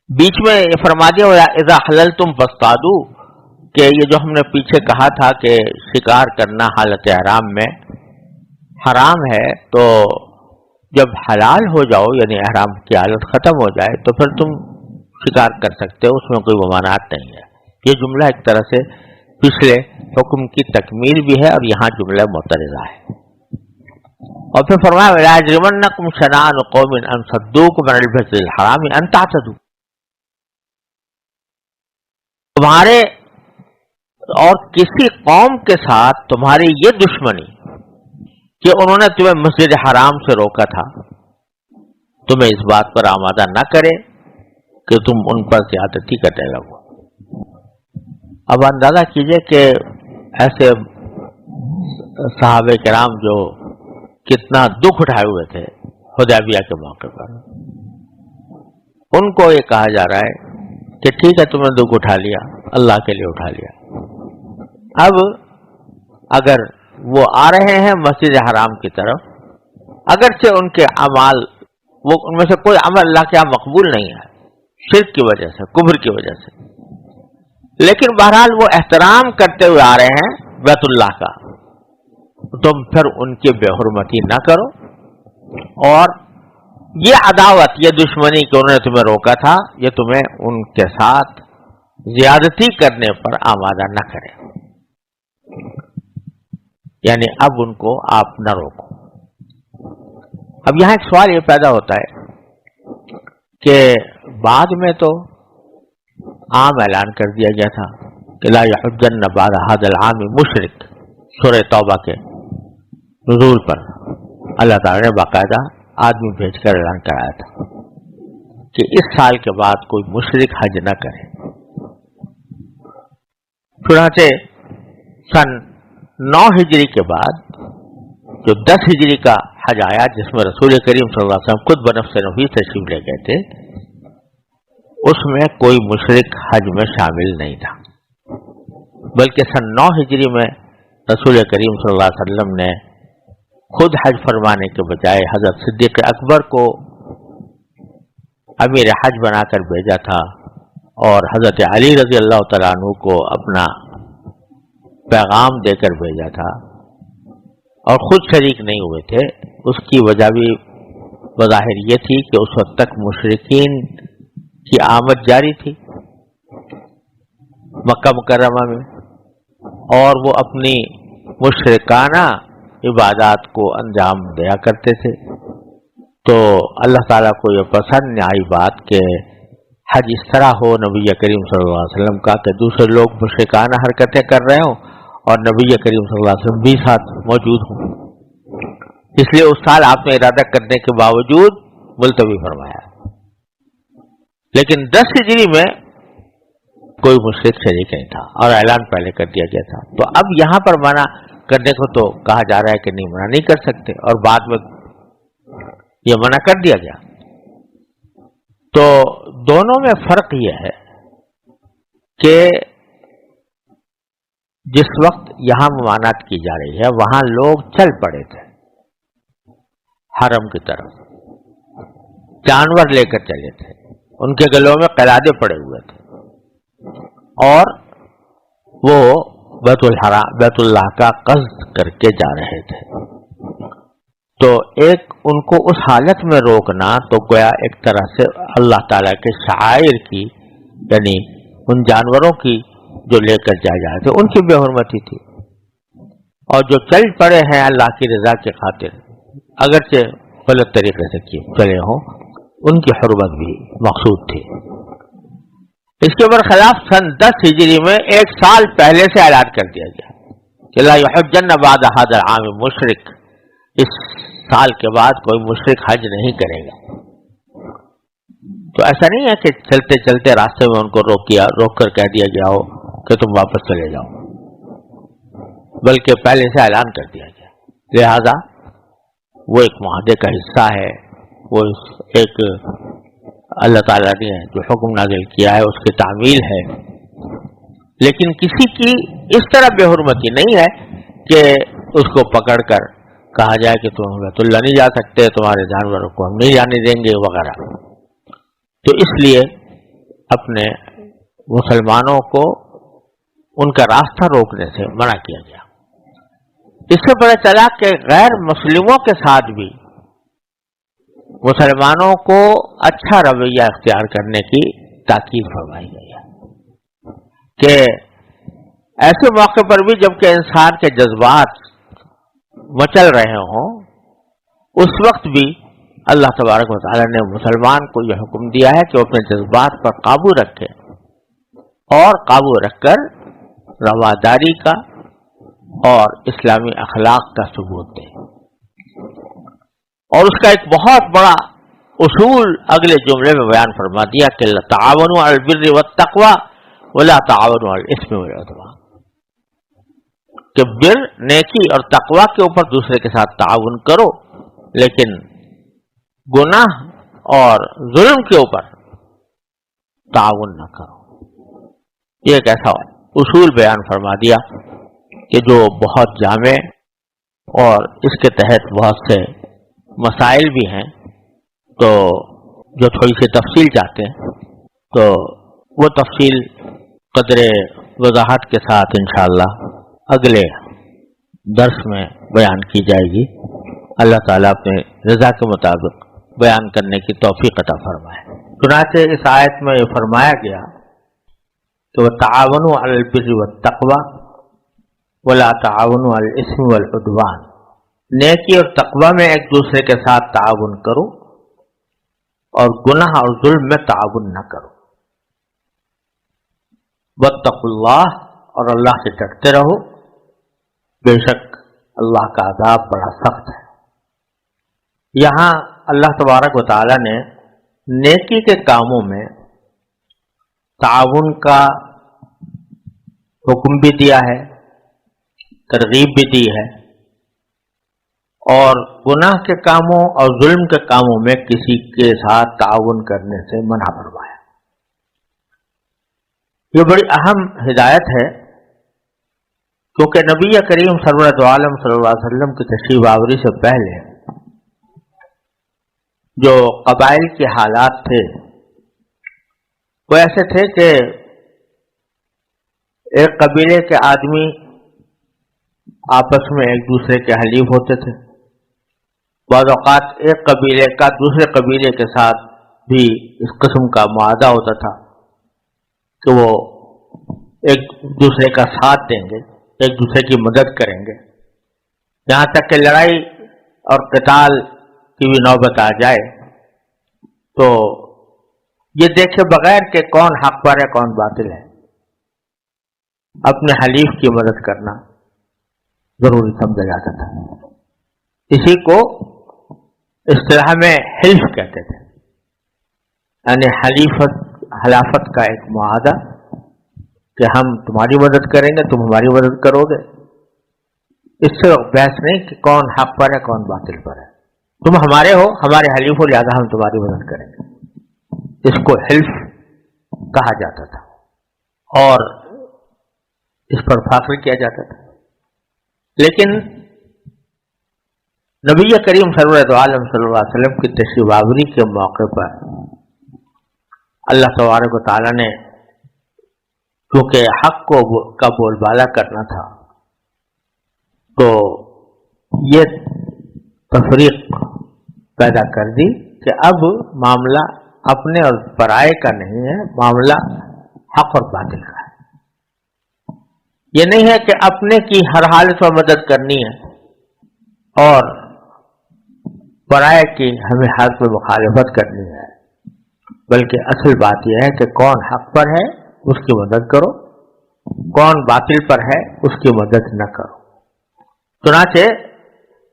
Speaker 2: بیچ میں یہ فرما دیا اذا حللتم فاصطادوا، کہ یہ جو ہم نے پیچھے کہا تھا کہ شکار کرنا حالت احرام میں حرام ہے، تو جب حلال ہو جاؤ یعنی احرام کی حالت ختم ہو جائے تو پھر تم شکار کر سکتے ہو، اس میں کوئی ممانعت نہیں ہے. یہ جملہ ایک طرح سے پچھلے حکم کی تکمیل بھی ہے اور یہاں جملہ معترضہ ہے. اور پھر فرمایا وَلَا يَجْرِمَنَّكُمْ شَنَآنُ قَوْمٍ أَن صَدُّوكُمْ عَنِ الْمَسْجِدِ الْحَرَامِ أَن تَعْتَدُوا، تمہارے اور کسی قوم کے ساتھ تمہاری یہ دشمنی کہ انہوں نے تمہیں مسجد حرام سے روکا تھا، تمہیں اس بات پر آمادہ نہ کرے کہ تم ان پر زیادتی کرنے لگو. اب اندازہ کیجئے کہ ایسے صحابہ کرام جو کتنا دکھ اٹھائے ہوئے تھے حدیبیہ کے موقع پر، ان کو یہ کہا جا رہا ہے کہ ٹھیک ہے تم نے دکھ اٹھا لیا، اللہ کے لیے اٹھا لیا. اب اگر وہ آ رہے ہیں مسجد حرام کی طرف، اگرچہ ان کے اعمال وہ ان میں سے کوئی عمل اللہ کے یہاں مقبول نہیں ہے شرک کی وجہ سے، کفر کی وجہ سے، لیکن بہرحال وہ احترام کرتے ہوئے آ رہے ہیں بیت اللہ کا، تم پھر ان کی بے حرمتی نہ کرو. اور یہ عداوت، یہ دشمنی کہ انہوں نے تمہیں روکا تھا، یہ تمہیں ان کے ساتھ زیادتی کرنے پر آمادہ نہ کرے، یعنی اب ان کو آپ نہ روکو. اب یہاں ایک سوال یہ پیدا ہوتا ہے کہ بعد میں تو عام اعلان کر دیا گیا تھا کہ لا یحجن بعد ھذا العام مشرک، سورہ توبہ کے نزول پر اللہ تعالی نے باقاعدہ آدمی بھیج کر اعلان کرایا تھا کہ اس سال کے بعد کوئی مشرک حج نہ کرے. چنانچہ سن 9 ہجری کے بعد جو 10 ہجری کا حج آیا، جس میں رسول کریم صلی اللہ علیہ وسلم خود بنفس نفیس تشریف لے گئے تھے، اس میں کوئی مشرک حج میں شامل نہیں تھا، بلکہ سن 9 ہجری میں رسول کریم صلی اللہ علیہ وسلم نے خود حج فرمانے کے بجائے حضرت صدیق اکبر کو امیر حج بنا کر بھیجا تھا اور حضرت علی رضی اللہ تعالیٰ عنہ کو اپنا پیغام دے کر بھیجا تھا، اور خود شریک نہیں ہوئے تھے. اس کی وجہ بھی بظاہر یہ تھی کہ اس وقت تک مشرکین کی آمد جاری تھی مکہ مکرمہ میں، اور وہ اپنی مشرکانہ عبادات کو انجام دیا کرتے تھے. تو اللہ تعالیٰ کو یہ پسند نہیں آئی بات کہ حج اس طرح ہو نبی کریم صلی اللہ علیہ وسلم کا کہ دوسرے لوگ مشرکانہ حرکتیں کر رہے ہوں اور نبی کریم صلی اللہ علیہ وسلم بھی ساتھ موجود ہوں. اس لیے اس سال آپ نے ارادہ کرنے کے باوجود ملتوی فرمایا، لیکن 10 ہجری میں کوئی مشرک شریک نہیں تھا اور اعلان پہلے کر دیا گیا تھا. تو اب یہاں پر منع کرنے کو تو کہا جا رہا ہے کہ نہیں، منع نہیں کر سکتے، اور بعد میں یہ منع کر دیا گیا. تو دونوں میں فرق یہ ہے کہ جس وقت یہاں ممانعت کی جا رہی ہے وہاں لوگ چل پڑے تھے حرم کی طرف، جانور لے کر چلے تھے، ان کے گلوں میں قلادے پڑے ہوئے تھے، اور وہ بیت اللہ کا قصد کر کے جا رہے تھے. تو ایک ان کو اس حالت میں روکنا تو گویا ایک طرح سے اللہ تعالیٰ کے شعائر کی، یعنی ان جانوروں کی جو لے کر جائے جا رہے تھے، ان کی بے حرمتی تھی. اور جو چل پڑے ہیں اللہ کی رضا کی خاطر، اگرچہ غلط طریقے سے چلے ہوں، ان کی حرمت بھی مقصود تھی. اس کے برخلاف سن 10 ہجری میں 1 سال پہلے سے اعلان کر دیا گیا کہ لا یحجن بعد ھذا العام مشرک، اس سال کے بعد کوئی مشرک حج نہیں کرے گا. تو ایسا نہیں ہے کہ چلتے چلتے راستے میں ان کو روک کر کہہ دیا گیا ہو کہ تم واپس چلے جاؤ. بلکہ پہلے سے اعلان کر دیا گیا. لہذا وہ ایک معاہدے کا حصہ ہے، وہ ایک اللہ تعالیٰ نے جو حکم نازل کیا ہے اس کی تعمیل ہے. لیکن کسی کی اس طرح بے حرمتی نہیں ہے کہ اس کو پکڑ کر کہا جائے کہ تم بیت اللہ نہیں جا سکتے، تمہارے جانوروں کو ہم نہیں جانے دیں گے وغیرہ. تو اس لیے اپنے مسلمانوں کو ان کا راستہ روکنے سے منع کیا گیا. اس سے پتہ چلا کہ غیر مسلموں کے ساتھ بھی مسلمانوں کو اچھا رویہ اختیار کرنے کی تاکید فرمائی گئی ہے کہ ایسے موقع پر بھی جب کہ انسان کے جذبات مچل رہے ہوں، اس وقت بھی اللہ تبارک و تعالیٰ نے مسلمان کو یہ حکم دیا ہے کہ وہ اپنے جذبات پر قابو رکھے اور قابو رکھ کر رواداری کا اور اسلامی اخلاق کا ثبوت دے. اور اس کا ایک بہت بڑا اصول اگلے جملے میں بیان فرما دیا کہ تعاونوا علی البر والتقوی ولا تعاونوا علی الاثم والعدوان، کہ بر، نیکی اور تقوی کے اوپر دوسرے کے ساتھ تعاون کرو، لیکن گناہ اور ظلم کے اوپر تعاون نہ کرو. یہ ایک ایسا اصول بیان فرما دیا کہ جو بہت جامع اور اس کے تحت بہت سے مسائل بھی ہیں. تو جو تھوڑی سی تفصیل چاہتے ہیں تو وہ تفصیل قدر وضاحت کے ساتھ انشاءاللہ اگلے درس میں بیان کی جائے گی. اللہ تعالیٰ اپنے رضا کے مطابق بیان کرنے کی توفیق عطا فرمائے. چنانچہ اس آیت میں یہ فرمایا گیا کہ وَتَعَاوَنُوا عَلَى الْبِرِّ وَالتَّقْوَى وَلَا تَعَاوَنُوا عَلَى الْإِثْمِ وَالْعُدْوَانِ، نیکی اور تقوی میں ایک دوسرے کے ساتھ تعاون کرو اور گناہ اور ظلم میں تعاون نہ کرو. وَاتَّقُوا اللَّهَ، اور اللہ سے ڈرتے رہو، بے شک اللہ کا عذاب بڑا سخت ہے. یہاں اللہ تبارک و تعالی نے نیکی کے کاموں میں تعاون کا حکم بھی دیا ہے، ترغیب بھی دی ہے، اور گناہ کے کاموں اور ظلم کے کاموں میں کسی کے ساتھ تعاون کرنے سے منع فرمایا. یہ بڑی اہم ہدایت ہے، کیونکہ نبی کریم سرورت عالم صلی اللہ علیہ وسلم کی تشریف آوری سے پہلے جو قبائل کے حالات تھے وہ ایسے تھے کہ ایک قبیلے کے آدمی آپس میں ایک دوسرے کے حلیف ہوتے تھے. بعض اوقات ایک قبیلے کا دوسرے قبیلے کے ساتھ بھی اس قسم کا معاہدہ ہوتا تھا کہ وہ ایک دوسرے کا ساتھ دیں گے، ایک دوسرے کی مدد کریں گے، یہاں تک کہ لڑائی اور قتال کی بھی نوبت آ جائے تو یہ دیکھے بغیر کہ کون حق پر ہے کون باطل ہے، اپنے حلیف کی مدد کرنا ضروری سمجھا جاتا تھا. اسی کو اصطلاح میں حلف کہتے تھے، یعنی حلافت کا ایک معاہدہ کہ ہم تمہاری مدد کریں گے، تم ہماری مدد کرو گے. اس سے بحث نہیں کہ کون حق پر ہے کون باطل پر ہے، تم ہمارے ہو، ہمارے حلیف ہو، لہذا ہم تمہاری مدد کریں گے. اس کو حلف کہا جاتا تھا اور اس پر فخر کیا جاتا تھا. لیکن نبی کریم سرورت عالم صلی اللہ علیہ وسلم کی تشریف آوری کے موقع پر اللہ تبارک و تعالی نے کیونکہ حق کا بول بالا کرنا تھا تو یہ تفریق پیدا کر دی کہ اب معاملہ اپنے اور پرائے کا نہیں ہے، معاملہ حق اور باطل کا ہے. یہ نہیں ہے کہ اپنے کی ہر حالت میں مدد کرنی ہے اور پرائے کی ہمیں حالت میں مخالفت کرنی ہے، بلکہ اصل بات یہ ہے کہ کون حق پر ہے اس کی مدد کرو، کون باطل پر ہے اس کی مدد نہ کرو. چنانچہ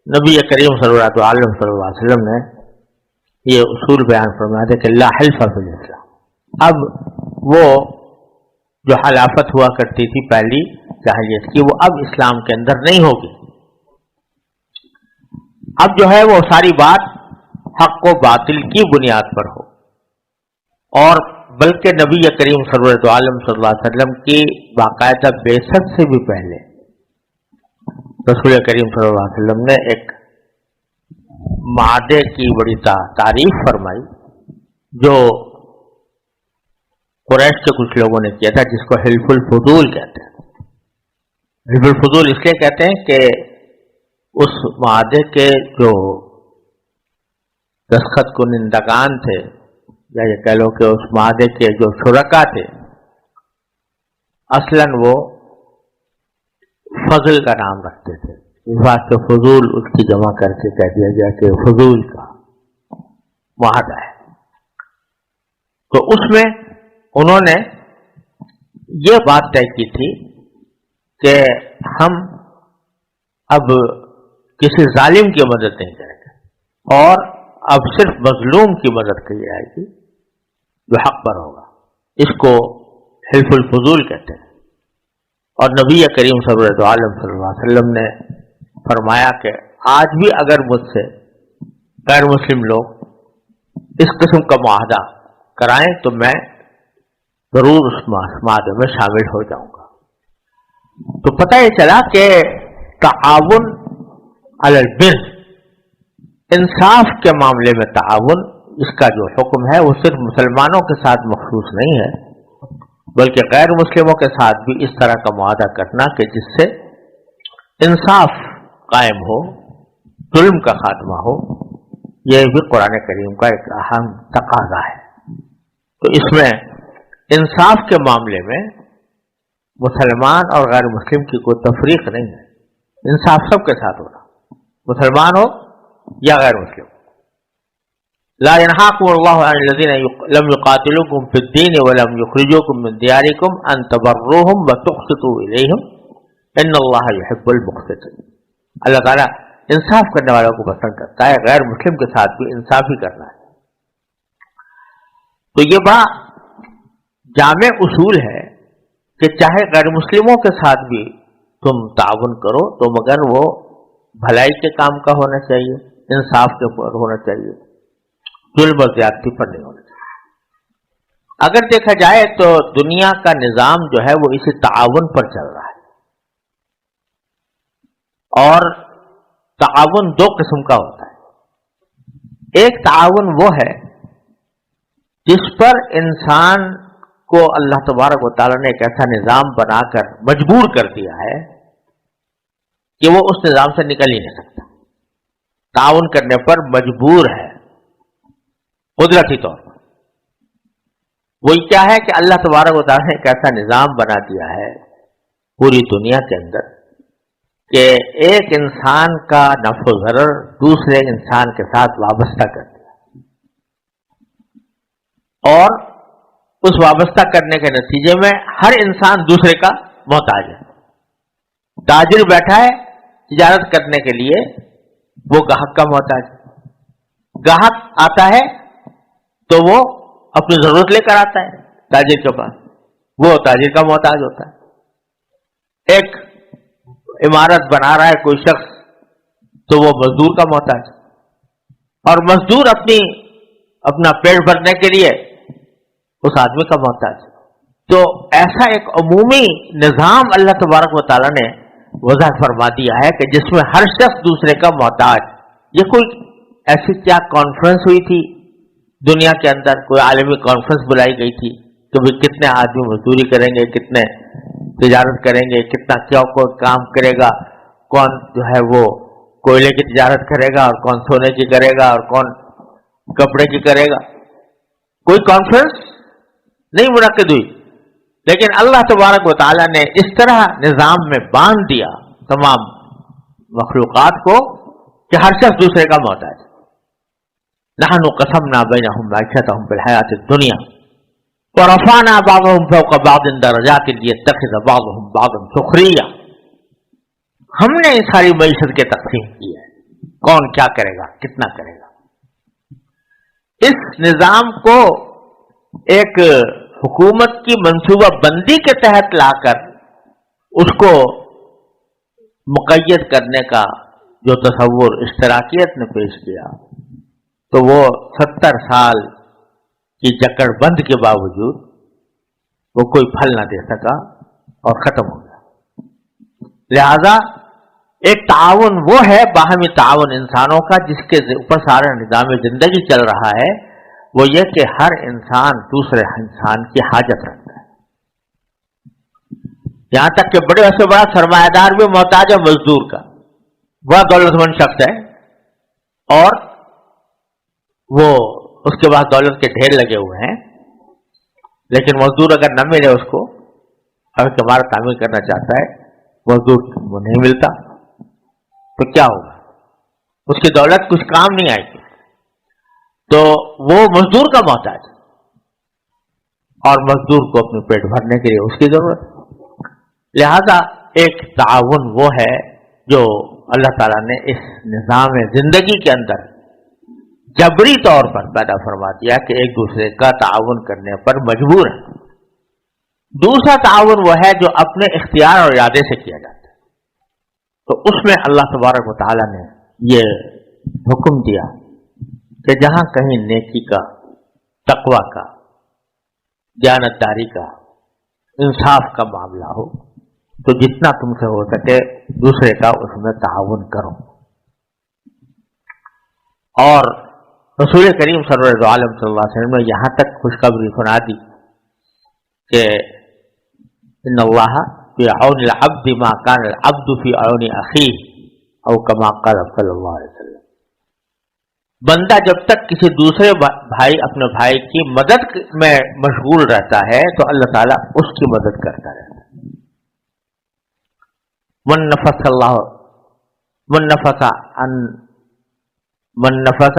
Speaker 2: نبی کریم صلی اللہ علیہ وسلم نے یہ اصول بیان فرمایا تھا کہ لا حلف فی الاسلام. اب وہ جو حلافت ہوا کرتی تھی پہلی جاہلیت کی وہ اب اسلام کے اندر نہیں ہوگی. اب جو ہے وہ ساری بات حق و باطل کی بنیاد پر ہو, اور بلکہ نبی کریم سرورت عالم صلی اللہ علیہ وسلم کی باقاعدہ بعثت سے بھی پہلے رسول کریم صلی اللہ علیہ وسلم نے ایک معاہدے کی بڑی تعریف فرمائی جو قریش کے کچھ لوگوں نے کیا تھا, جس کو حلف الفضول کہتے ہیں. حلف الفضول اس لیے کہتے ہیں کہ اس معاہدے کے جو دستخط کنندگان تھے, یا یہ کہہ لو کہ اس معاہدے کے جو شرکا تھے, اصلاً وہ فضل کا نام رکھتے تھے. اس بات سے فضول اس کی جمع کر کے کہہ دیا گیا کہ فضول کا معاہدہ ہے. تو اس میں انہوں نے یہ بات طے کی تھی کہ ہم اب کسی ظالم کی مدد نہیں کریں گے, اور اب صرف مظلوم کی مدد کی جائے گی جو حق پر ہوگا. اس کو حلف الفضول کہتے ہیں. اور نبی کریم سرورت عالم صلی اللہ علیہ وسلم نے فرمایا کہ آج بھی اگر مجھ سے غیر مسلم لوگ اس قسم کا معاہدہ کرائیں تو میں ضرور اس معاہدے میں شامل ہو جاؤں گا. تو پتہ یہ چلا کہ تعاون علی البر, انصاف کے معاملے میں تعاون, اس کا جو حکم ہے وہ صرف مسلمانوں کے ساتھ مخصوص نہیں ہے, بلکہ غیر مسلموں کے ساتھ بھی اس طرح کا معاہدہ کرنا کہ جس سے انصاف قائم ہو, ظلم کا خاتمہ ہو, یہ بھی قرآن کریم کا ایک اہم تقاضا ہے. تو اس میں انصاف کے معاملے میں مسلمان اور غیر مسلم کی کوئی تفریق نہیں ہے. انصاف سب کے ساتھ ہوگا, مسلمان ہو یا غیر مسلم. لا ينهاكم الله عن الذين لم يقاتلوكم في الدين ولم يخرجوكم من دياركم ان تبروهم وتقسطوا اليهم ان الله يحب المقسطين. اللہ تعالیٰ انصاف کرنے والوں کو پسند کرتا ہے, غیر مسلم کے ساتھ بھی انصاف ہی کرنا ہے. تو یہ بڑا جامع اصول ہے کہ چاہے غیر مسلموں کے ساتھ بھی تم تعاون کرو تو مگر وہ بھلائی کے کام کا ہونا چاہیے, انصاف کے اوپر ہونا چاہیے, ظلم و زیادتی پر نہیں ہونا چاہیے. اگر دیکھا جائے تو دنیا کا نظام جو ہے وہ اسی تعاون پر چل رہا ہے, اور تعاون دو قسم کا ہوتا ہے. ایک تعاون وہ ہے جس پر انسان کو اللہ تبارک و تعالیٰ نے ایک ایسا نظام بنا کر مجبور کر دیا ہے کہ وہ اس نظام سے نکل ہی نہیں سکتا, تعاون کرنے پر مجبور ہے قدرتی طور پر. وہی کیا ہے کہ اللہ تبارک و تعالیٰ نے ایک ایسا نظام بنا دیا ہے پوری دنیا کے اندر کہ ایک انسان کا نفع و ضرر دوسرے انسان کے ساتھ وابستہ کر دیا, اور اس وابستہ کرنے کے نتیجے میں ہر انسان دوسرے کا محتاج ہے. تاجر بیٹھا ہے تجارت کرنے کے لیے, وہ گاہک کا محتاج ہے. گاہک آتا ہے تو وہ اپنی ضرورت لے کر آتا ہے تاجر کے پاس, وہ تاجر کا محتاج ہوتا ہے. ایک عمارت بنا رہا ہے کوئی شخص تو وہ مزدور کا محتاج ہے, اور مزدور اپنا پیٹ بھرنے کے لیے اس آدمی کا محتاج ہے. تو ایسا ایک عمومی نظام اللہ تبارک و تعالیٰ نے وضع فرما دیا ہے کہ جس میں ہر شخص دوسرے کا محتاج. یہ کوئی ایسی کیا کانفرنس ہوئی تھی دنیا کے اندر, کوئی عالمی کانفرنس بلائی گئی تھی کہ بھی کتنے آدمی مزدوری کریں گے, کتنے تجارت کریں گے, کتنا کیا کوئی کام کرے گا, کون جو ہے وہ کوئلے کی تجارت کرے گا اور کون سونے کی کرے گا اور کون کپڑے کی کرے گا. کوئی کانفرنس نہیں منعقد ہوئی, لیکن اللہ تبارک و تعالیٰ نے اس طرح نظام میں باندھ دیا تمام مخلوقات کو کہ ہر شخص دوسرے کا محتاج ہے. نحن قسمنا بینہم معیشتہم فی الحیاۃ الدنیا ورفعنا بعضهم فوق بعض درجات لیتخذ بعضهم بعضا سخریا. ہم نے ساری معیشت کے تقسیم کی ہے, کون کیا کرے گا, کتنا کرے گا. اس نظام کو ایک حکومت کی منصوبہ بندی کے تحت لا کر اس کو مقید کرنے کا جو تصور اشتراکیت نے پیش کیا تو وہ 70 سال کی جکڑ بند کے باوجود وہ کوئی پھل نہ دے سکا اور ختم ہو گیا. لہذا ایک تعاون وہ ہے باہمی تعاون انسانوں کا جس کے اوپر سارا نظام زندگی چل رہا ہے. وہ یہ کہ ہر انسان دوسرے انسان کی حاجت رکھتا ہے. یہاں تک کہ بڑے سے بڑا سرمایہ دار بھی محتاج ہے مزدور کا. وہ دولت مند شخص ہے اور وہ اس کے بعد دولت کے ڈھیر لگے ہوئے ہیں، لیکن مزدور اگر نہ ملے اس کو، اگر ہمارا تعمیر کرنا چاہتا ہے مزدور وہ نہیں ملتا تو کیا ہوگا؟ اس کی دولت کچھ کام نہیں آئے گی. تو وہ مزدور کا محتاج اور مزدور کو اپنے پیٹ بھرنے کے لیے اس کی ضرورت. لہذا ایک تعاون وہ ہے جو اللہ تعالیٰ نے اس نظام زندگی کے اندر جبری طور پر پیدا فرما دیا کہ ایک دوسرے کا تعاون کرنے پر مجبور ہے. دوسرا تعاون وہ ہے جو اپنے اختیار اور ارادے سے کیا جاتا ہے. تو اس میں اللہ تبارک و تعالیٰ نے یہ حکم دیا کہ جہاں کہیں نیکی کا، تقوی کا، دیانتداری کا، انصاف کا معاملہ ہو تو جتنا تم سے ہو سکے دوسرے کا اس میں تعاون کرو. اور رسول کریم صلی اللہ علیہ وسلم نے یہاں تک خوشخبری سنا دی کہ ان اللہ فی عون العبد ما کان العبد فی عون اخیہ او کما قال صلی اللہ علیہ وسلم. بندہ جب تک کسی دوسرے بھائی اپنے بھائی کی مدد میں مشغول رہتا ہے تو اللہ تعالیٰ اس کی مدد کرتا رہتا ہے. من نفس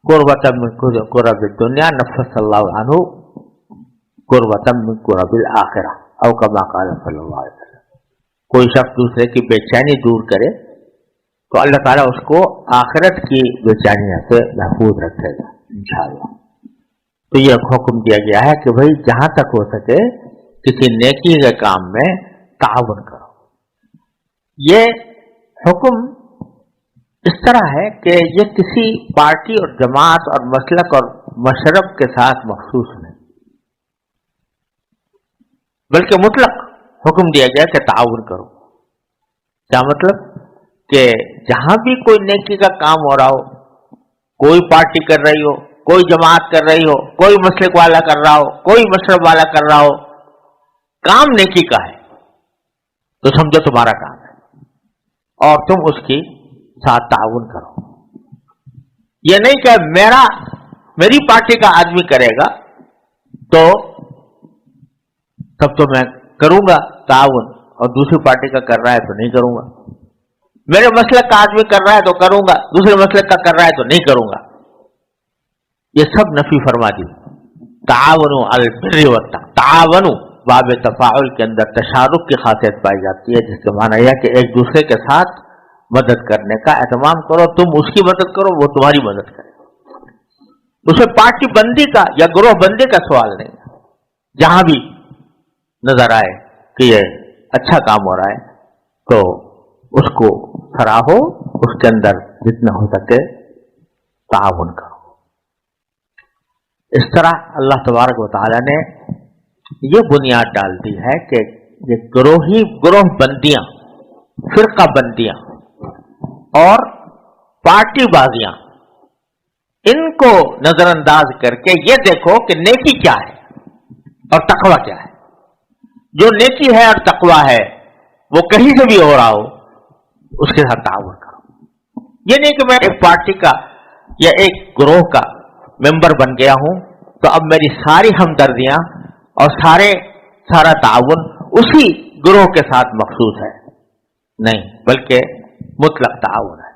Speaker 2: قربۃ من قرب الدنیا نفس اللہ عنہ قربۃ من قرب الآخرہ او کما قال صلی اللہ علیہ وسلم. کوئی شخص دوسرے کی بے چینی دور کرے تو اللہ تعالیٰ اس کو آخرت کی بے چینی سے محفوظ رکھے گا انشاءاللہ. تو یہ حکم دیا گیا ہے کہ بھائی جہاں تک ہو سکے کسی نیکی کے کام میں تعاون کرو. یہ حکم اس طرح ہے کہ یہ کسی پارٹی اور جماعت اور مسلک اور مشرب کے ساتھ مخصوص نہیں، بلکہ مطلق حکم دیا گیا کہ تعاون کرو. کیا مطلب؟ کہ جہاں بھی کوئی نیکی کا کام ہو رہا ہو، کوئی پارٹی کر رہی ہو، کوئی جماعت کر رہی ہو، کوئی مسلک والا کر رہا ہو، کوئی مشرب والا کر رہا ہو، کام نیکی کا ہے تو سمجھو تمہارا کام ہے اور تم اس کی ساتھ تعاون کرو. یہ نہیں کہ میری پارٹی کا آدمی کرے گا تو تب تو میں کروں گا تعاون اور دوسری پارٹی کا کر رہا ہے تو نہیں کروں گا. میرے مسلک کا آدمی کر رہا ہے تو کروں گا، دوسرے مسلک کا کر رہا ہے تو نہیں کروں گا. یہ سب نفی فرما دی. تعاونوا علی البر والتقوی. تعاونوا باب تفاعل کے اندر تشارک کی خاصیت پائی جاتی ہے، جس کے معنی یہ کہ ایک دوسرے کے ساتھ مدد کرنے کا اہتمام کرو. تم اس کی مدد کرو، وہ تمہاری مدد کرے. اسے پارٹی بندی کا یا گروہ بندی کا سوال نہیں. جہاں بھی نظر آئے کہ یہ اچھا کام ہو رہا ہے تو اس کو سراہو، اس کے اندر جتنا ہو سکے تعاون کرو. اس طرح اللہ تبارک و تعالیٰ نے یہ بنیاد ڈال دی ہے کہ یہ گروہ بندیاں، فرقہ بندیاں اور پارٹی بازیاں، ان کو نظر انداز کر کے یہ دیکھو کہ نیکی کیا ہے اور تقوی کیا ہے. جو نیکی ہے اور تقوی ہے وہ کہیں سے بھی ہو رہا ہو اس کے ساتھ تعاون کرو. یہ نہیں کہ میں ایک پارٹی کا یا ایک گروہ کا ممبر بن گیا ہوں تو اب میری ساری ہمدردیاں اور سارا تعاون اسی گروہ کے ساتھ مخصوص ہے. نہیں، بلکہ مطلق تعاون ہے.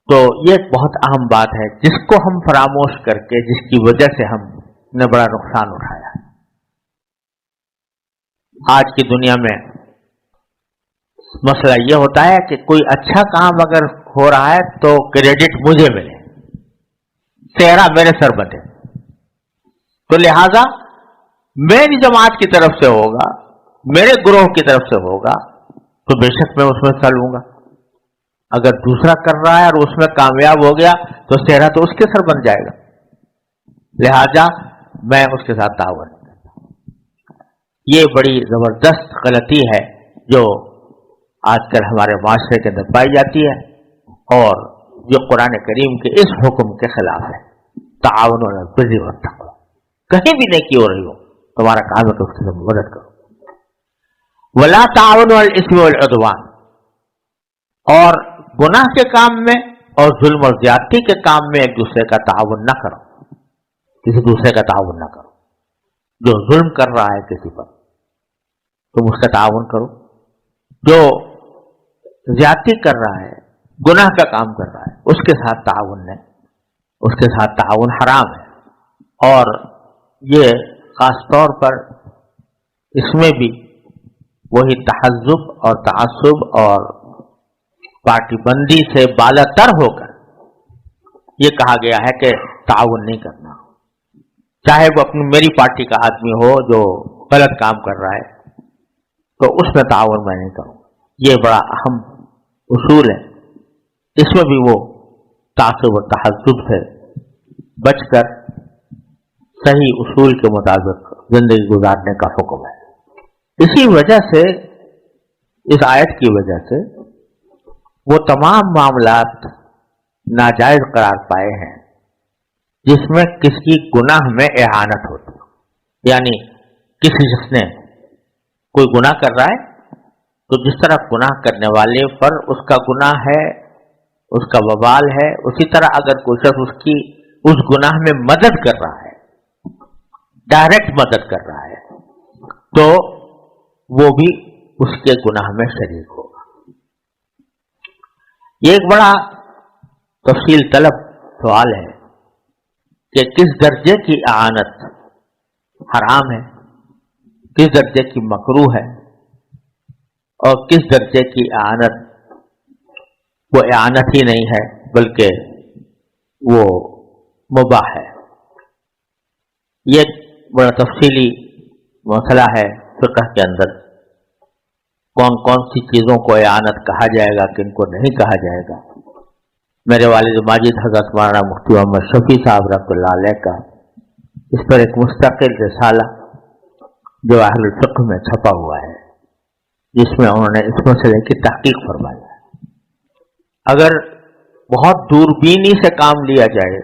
Speaker 2: تو یہ ایک بہت اہم بات ہے جس کو ہم فراموش کر کے، جس کی وجہ سے ہم نے بڑا نقصان اٹھایا. آج کی دنیا میں مسئلہ یہ ہوتا ہے کہ کوئی اچھا کام اگر ہو رہا ہے تو کریڈٹ مجھے ملے، چہرہ میرے سر بندے. تو لہذا میری جماعت کی طرف سے ہوگا, میرے گروہ کی طرف سے ہوگا, تو بے شک میں اس میں حصہ لوں گا. اگر دوسرا کر رہا ہے اور اس میں کامیاب ہو گیا تو صحرا تو اس کے سر بن جائے گا, لہذا میں اس کے ساتھ تعاون نہیں کرتا. یہ بڑی زبردست غلطی ہے جو آج کل ہمارے معاشرے کے اندر پائی جاتی ہے, اور جو قرآن کریم کے اس حکم کے خلاف ہے. تعاون علی البر والتقوی, کہیں بھی نیکی ہو رہی ہو تمہارا کام ہے کہ اس کی مدد کرو. ولا تعاون علی الاثم والعدوان, اور گناہ کے کام میں اور ظلم اور زیادتی کے کام میں ایک دوسرے کا تعاون نہ کرو, کسی دوسرے کا تعاون نہ کرو. جو ظلم کر رہا ہے کسی پر تم اس کا تعاون کرو, جو زیادتی کر رہا ہے, گناہ کا کام کر رہا ہے, اس کے ساتھ تعاون حرام ہے. اور یہ خاص طور پر اس میں بھی وہی تحزب اور تعصب اور پارٹی بندی سے بالا تر ہو کر یہ کہا گیا ہے کہ تعاون نہیں کرنا, چاہے وہ اپنی میری پارٹی کا آدمی ہو جو غلط کام کر رہا ہے تو اس میں تعاون میں نہیں کروں. یہ بڑا اہم اصول ہے. اس میں بھی وہ تعصب و تحزب سے بچ کر صحیح اصول کے مطابق زندگی گزارنے کا حکم ہے. اسی وجہ سے, اس آیت کی وجہ سے وہ تمام معاملات ناجائز قرار پائے ہیں جس میں کسی گناہ میں اعانت ہوتی ہے. یعنی کسی شخص نے کوئی گناہ کر رہا ہے تو جس طرح گناہ کرنے والے پر اس کا گناہ ہے, اس کا وبال ہے, اسی طرح اگر کوئی شخص اس کی اس گناہ میں مدد کر رہا ہے, ڈائریکٹ مدد کر رہا ہے, تو وہ بھی اس کے گناہ میں شریک ہوگا. یہ ایک بڑا تفصیل طلب سوال ہے کہ کس درجے کی اعانت حرام ہے, کس درجے کی مکروہ ہے, اور کس درجے کی اعانت وہ اعانت ہی نہیں ہے بلکہ وہ مباح ہے. یہ بڑا تفصیلی مسئلہ ہے فقہ کے اندر, کون کون سی چیزوں کو اعانت کہا جائے گا, کن کو نہیں کہا جائے گا. میرے والد ماجد حضرت مولانا مفتی محمد شفیع صاحب رحمۃ اللہ علیہ کا اس پر ایک مستقل رسالہ جو اہل الفقہ میں چھپا ہوا ہے, جس میں انہوں نے اس مسئلے کی تحقیق فرمائی ہے. اگر بہت دوربینی سے کام لیا جائے,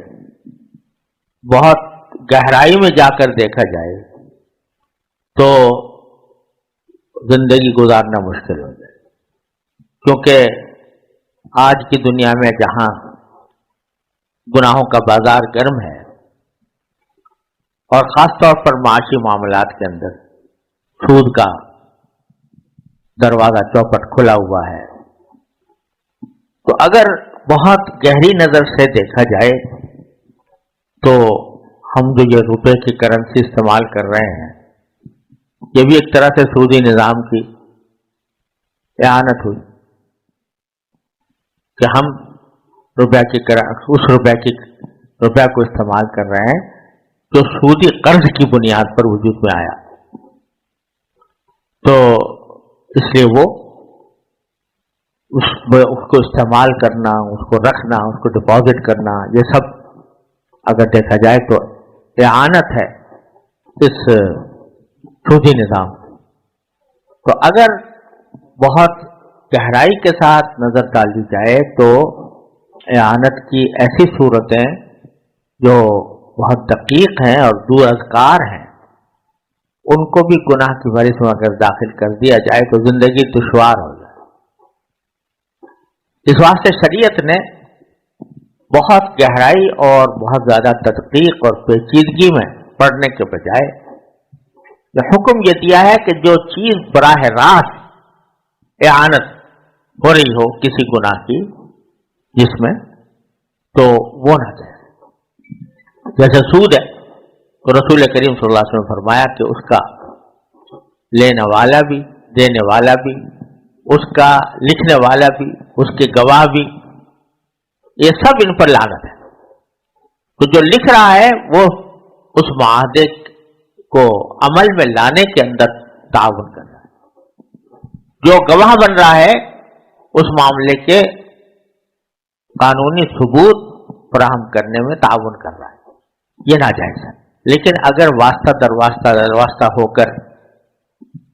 Speaker 2: بہت گہرائی میں جا کر دیکھا جائے تو زندگی گزارنا مشکل ہو جائے, کیونکہ آج کی دنیا میں جہاں گناہوں کا بازار گرم ہے اور خاص طور پر معاشی معاملات کے اندر سود کا دروازہ چوپٹ کھلا ہوا ہے, تو اگر بہت گہری نظر سے دیکھا جائے تو ہم جو یہ روپے کی کرنسی استعمال کر رہے ہیں یہ بھی ایک طرح سے سودی نظام کی اعانت ہوئی کہ ہم اس روپے کو استعمال کر رہے ہیں جو سودی قرض کی بنیاد پر وجود میں آیا. تو اس لیے وہ اس کو استعمال کرنا, اس کو رکھنا, اس کو ڈپازٹ کرنا, یہ سب اگر دیکھا جائے تو اعانت ہے اس سودی نظام. تو اگر بہت گہرائی کے ساتھ نظر ڈالی جائے تو اعانت کی ایسی صورتیں جو بہت دقیق ہیں اور دور از کار ہیں, ان کو بھی گناہ کی فہرست میں اگر داخل کر دیا جائے تو زندگی دشوار ہو جائے. اس واسطے شریعت نے بہت گہرائی اور بہت زیادہ تدقیق اور پیچیدگی میں پڑھنے کے بجائے حکم یہ دیا ہے کہ جو چیز براہ راست اعانت ہو رہی ہو کسی گناہ کی جس میں, تو وہ نہ جائے. جیسے سود ہے تو رسول کریم صلی اللہ علیہ وسلم نے فرمایا کہ اس کا لینے والا بھی, دینے والا بھی, اس کا لکھنے والا بھی, اس کے گواہ بھی, یہ سب ان پر لعنت ہے. تو جو لکھ رہا ہے وہ اس معاہدے کو عمل میں لانے کے اندر تعاون کر رہا ہے، جو گواہ بن رہا ہے اس معاملے کے قانونی ثبوت فراہم کرنے میں تعاون کر رہا ہے، یہ ناجائز ہے۔ لیکن اگر واسطہ در واسطہ ہو کر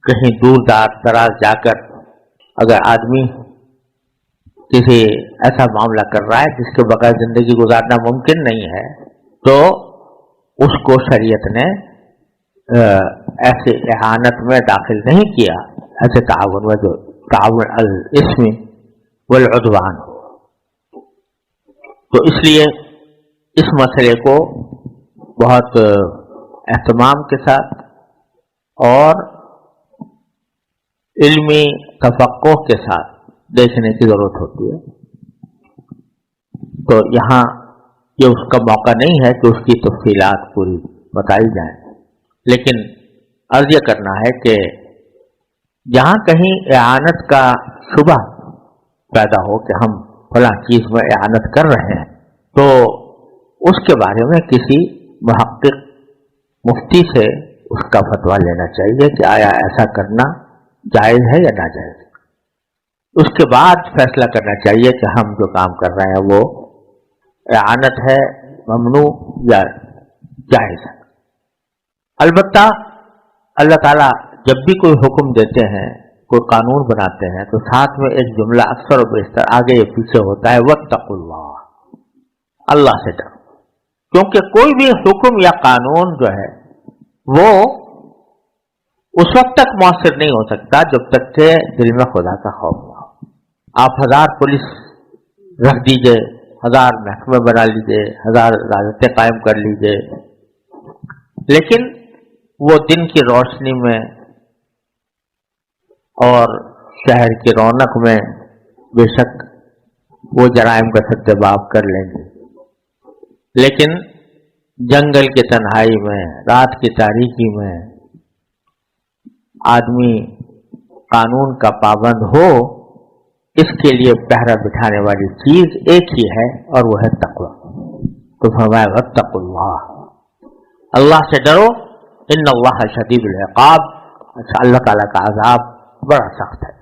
Speaker 2: کہیں دور دراز جا کر اگر آدمی کسی ایسا معاملہ کر رہا ہے جس کے بغیر زندگی گزارنا ممکن نہیں ہے، تو اس کو شریعت نے ایسے اعانت میں داخل نہیں کیا، ایسے تعاون میں جو تعاون الاسم والعدوان ہو۔ تو اس لیے اس مسئلے کو بہت اہتمام کے ساتھ اور علمی تفقع کے ساتھ دیکھنے کی ضرورت ہوتی ہے۔ تو یہاں یہ اس کا موقع نہیں ہے کہ اس کی تفصیلات پوری بتائی جائیں، لیکن عرض یہ کرنا ہے کہ جہاں کہیں اعانت کا شبہ پیدا ہو کہ ہم فلاں چیز میں اعانت کر رہے ہیں، تو اس کے بارے میں کسی محقق مفتی سے اس کا فتویٰ لینا چاہیے کہ آیا ایسا کرنا جائز ہے یا ناجائز۔ اس کے بعد فیصلہ کرنا چاہیے کہ ہم جو کام کر رہے ہیں وہ اعانت ہے، ممنوع یا جائز ہے۔ البتہ اللہ تعالیٰ جب بھی کوئی حکم دیتے ہیں، کوئی قانون بناتے ہیں، تو ساتھ میں ایک جملہ اکثر و بیشتر آگے یا پیچھے ہوتا ہے، واتقوا اللہ، اللہ سے ڈرو، کیونکہ کوئی بھی حکم یا قانون جو ہے وہ اس وقت تک مؤثر نہیں ہو سکتا جب تک کہ دل میں خدا کا خوف نہ ہو۔ آپ 1000 پولیس رکھ دیجئے، 1000 محکمے بنا لیجئے، 1000 عدالتیں قائم کر لیجئے، لیکن وہ دن کی روشنی میں اور شہر کی رونق میں بے شک وہ جرائم کا ارتکاب کر لیں گے، لیکن جنگل کی تنہائی میں، رات کی تاریکی میں آدمی قانون کا پابند ہو، اس کے لیے پہرا بٹھانے والی چیز ایک ہی ہے اور وہ ہے تقوی۔ تو فرمایا واتقوا اللہ، اللہ سے ڈرو، ان اللہ شدید العقاب، اللہ تعالیٰ کا عذاب بڑا سخت ہے۔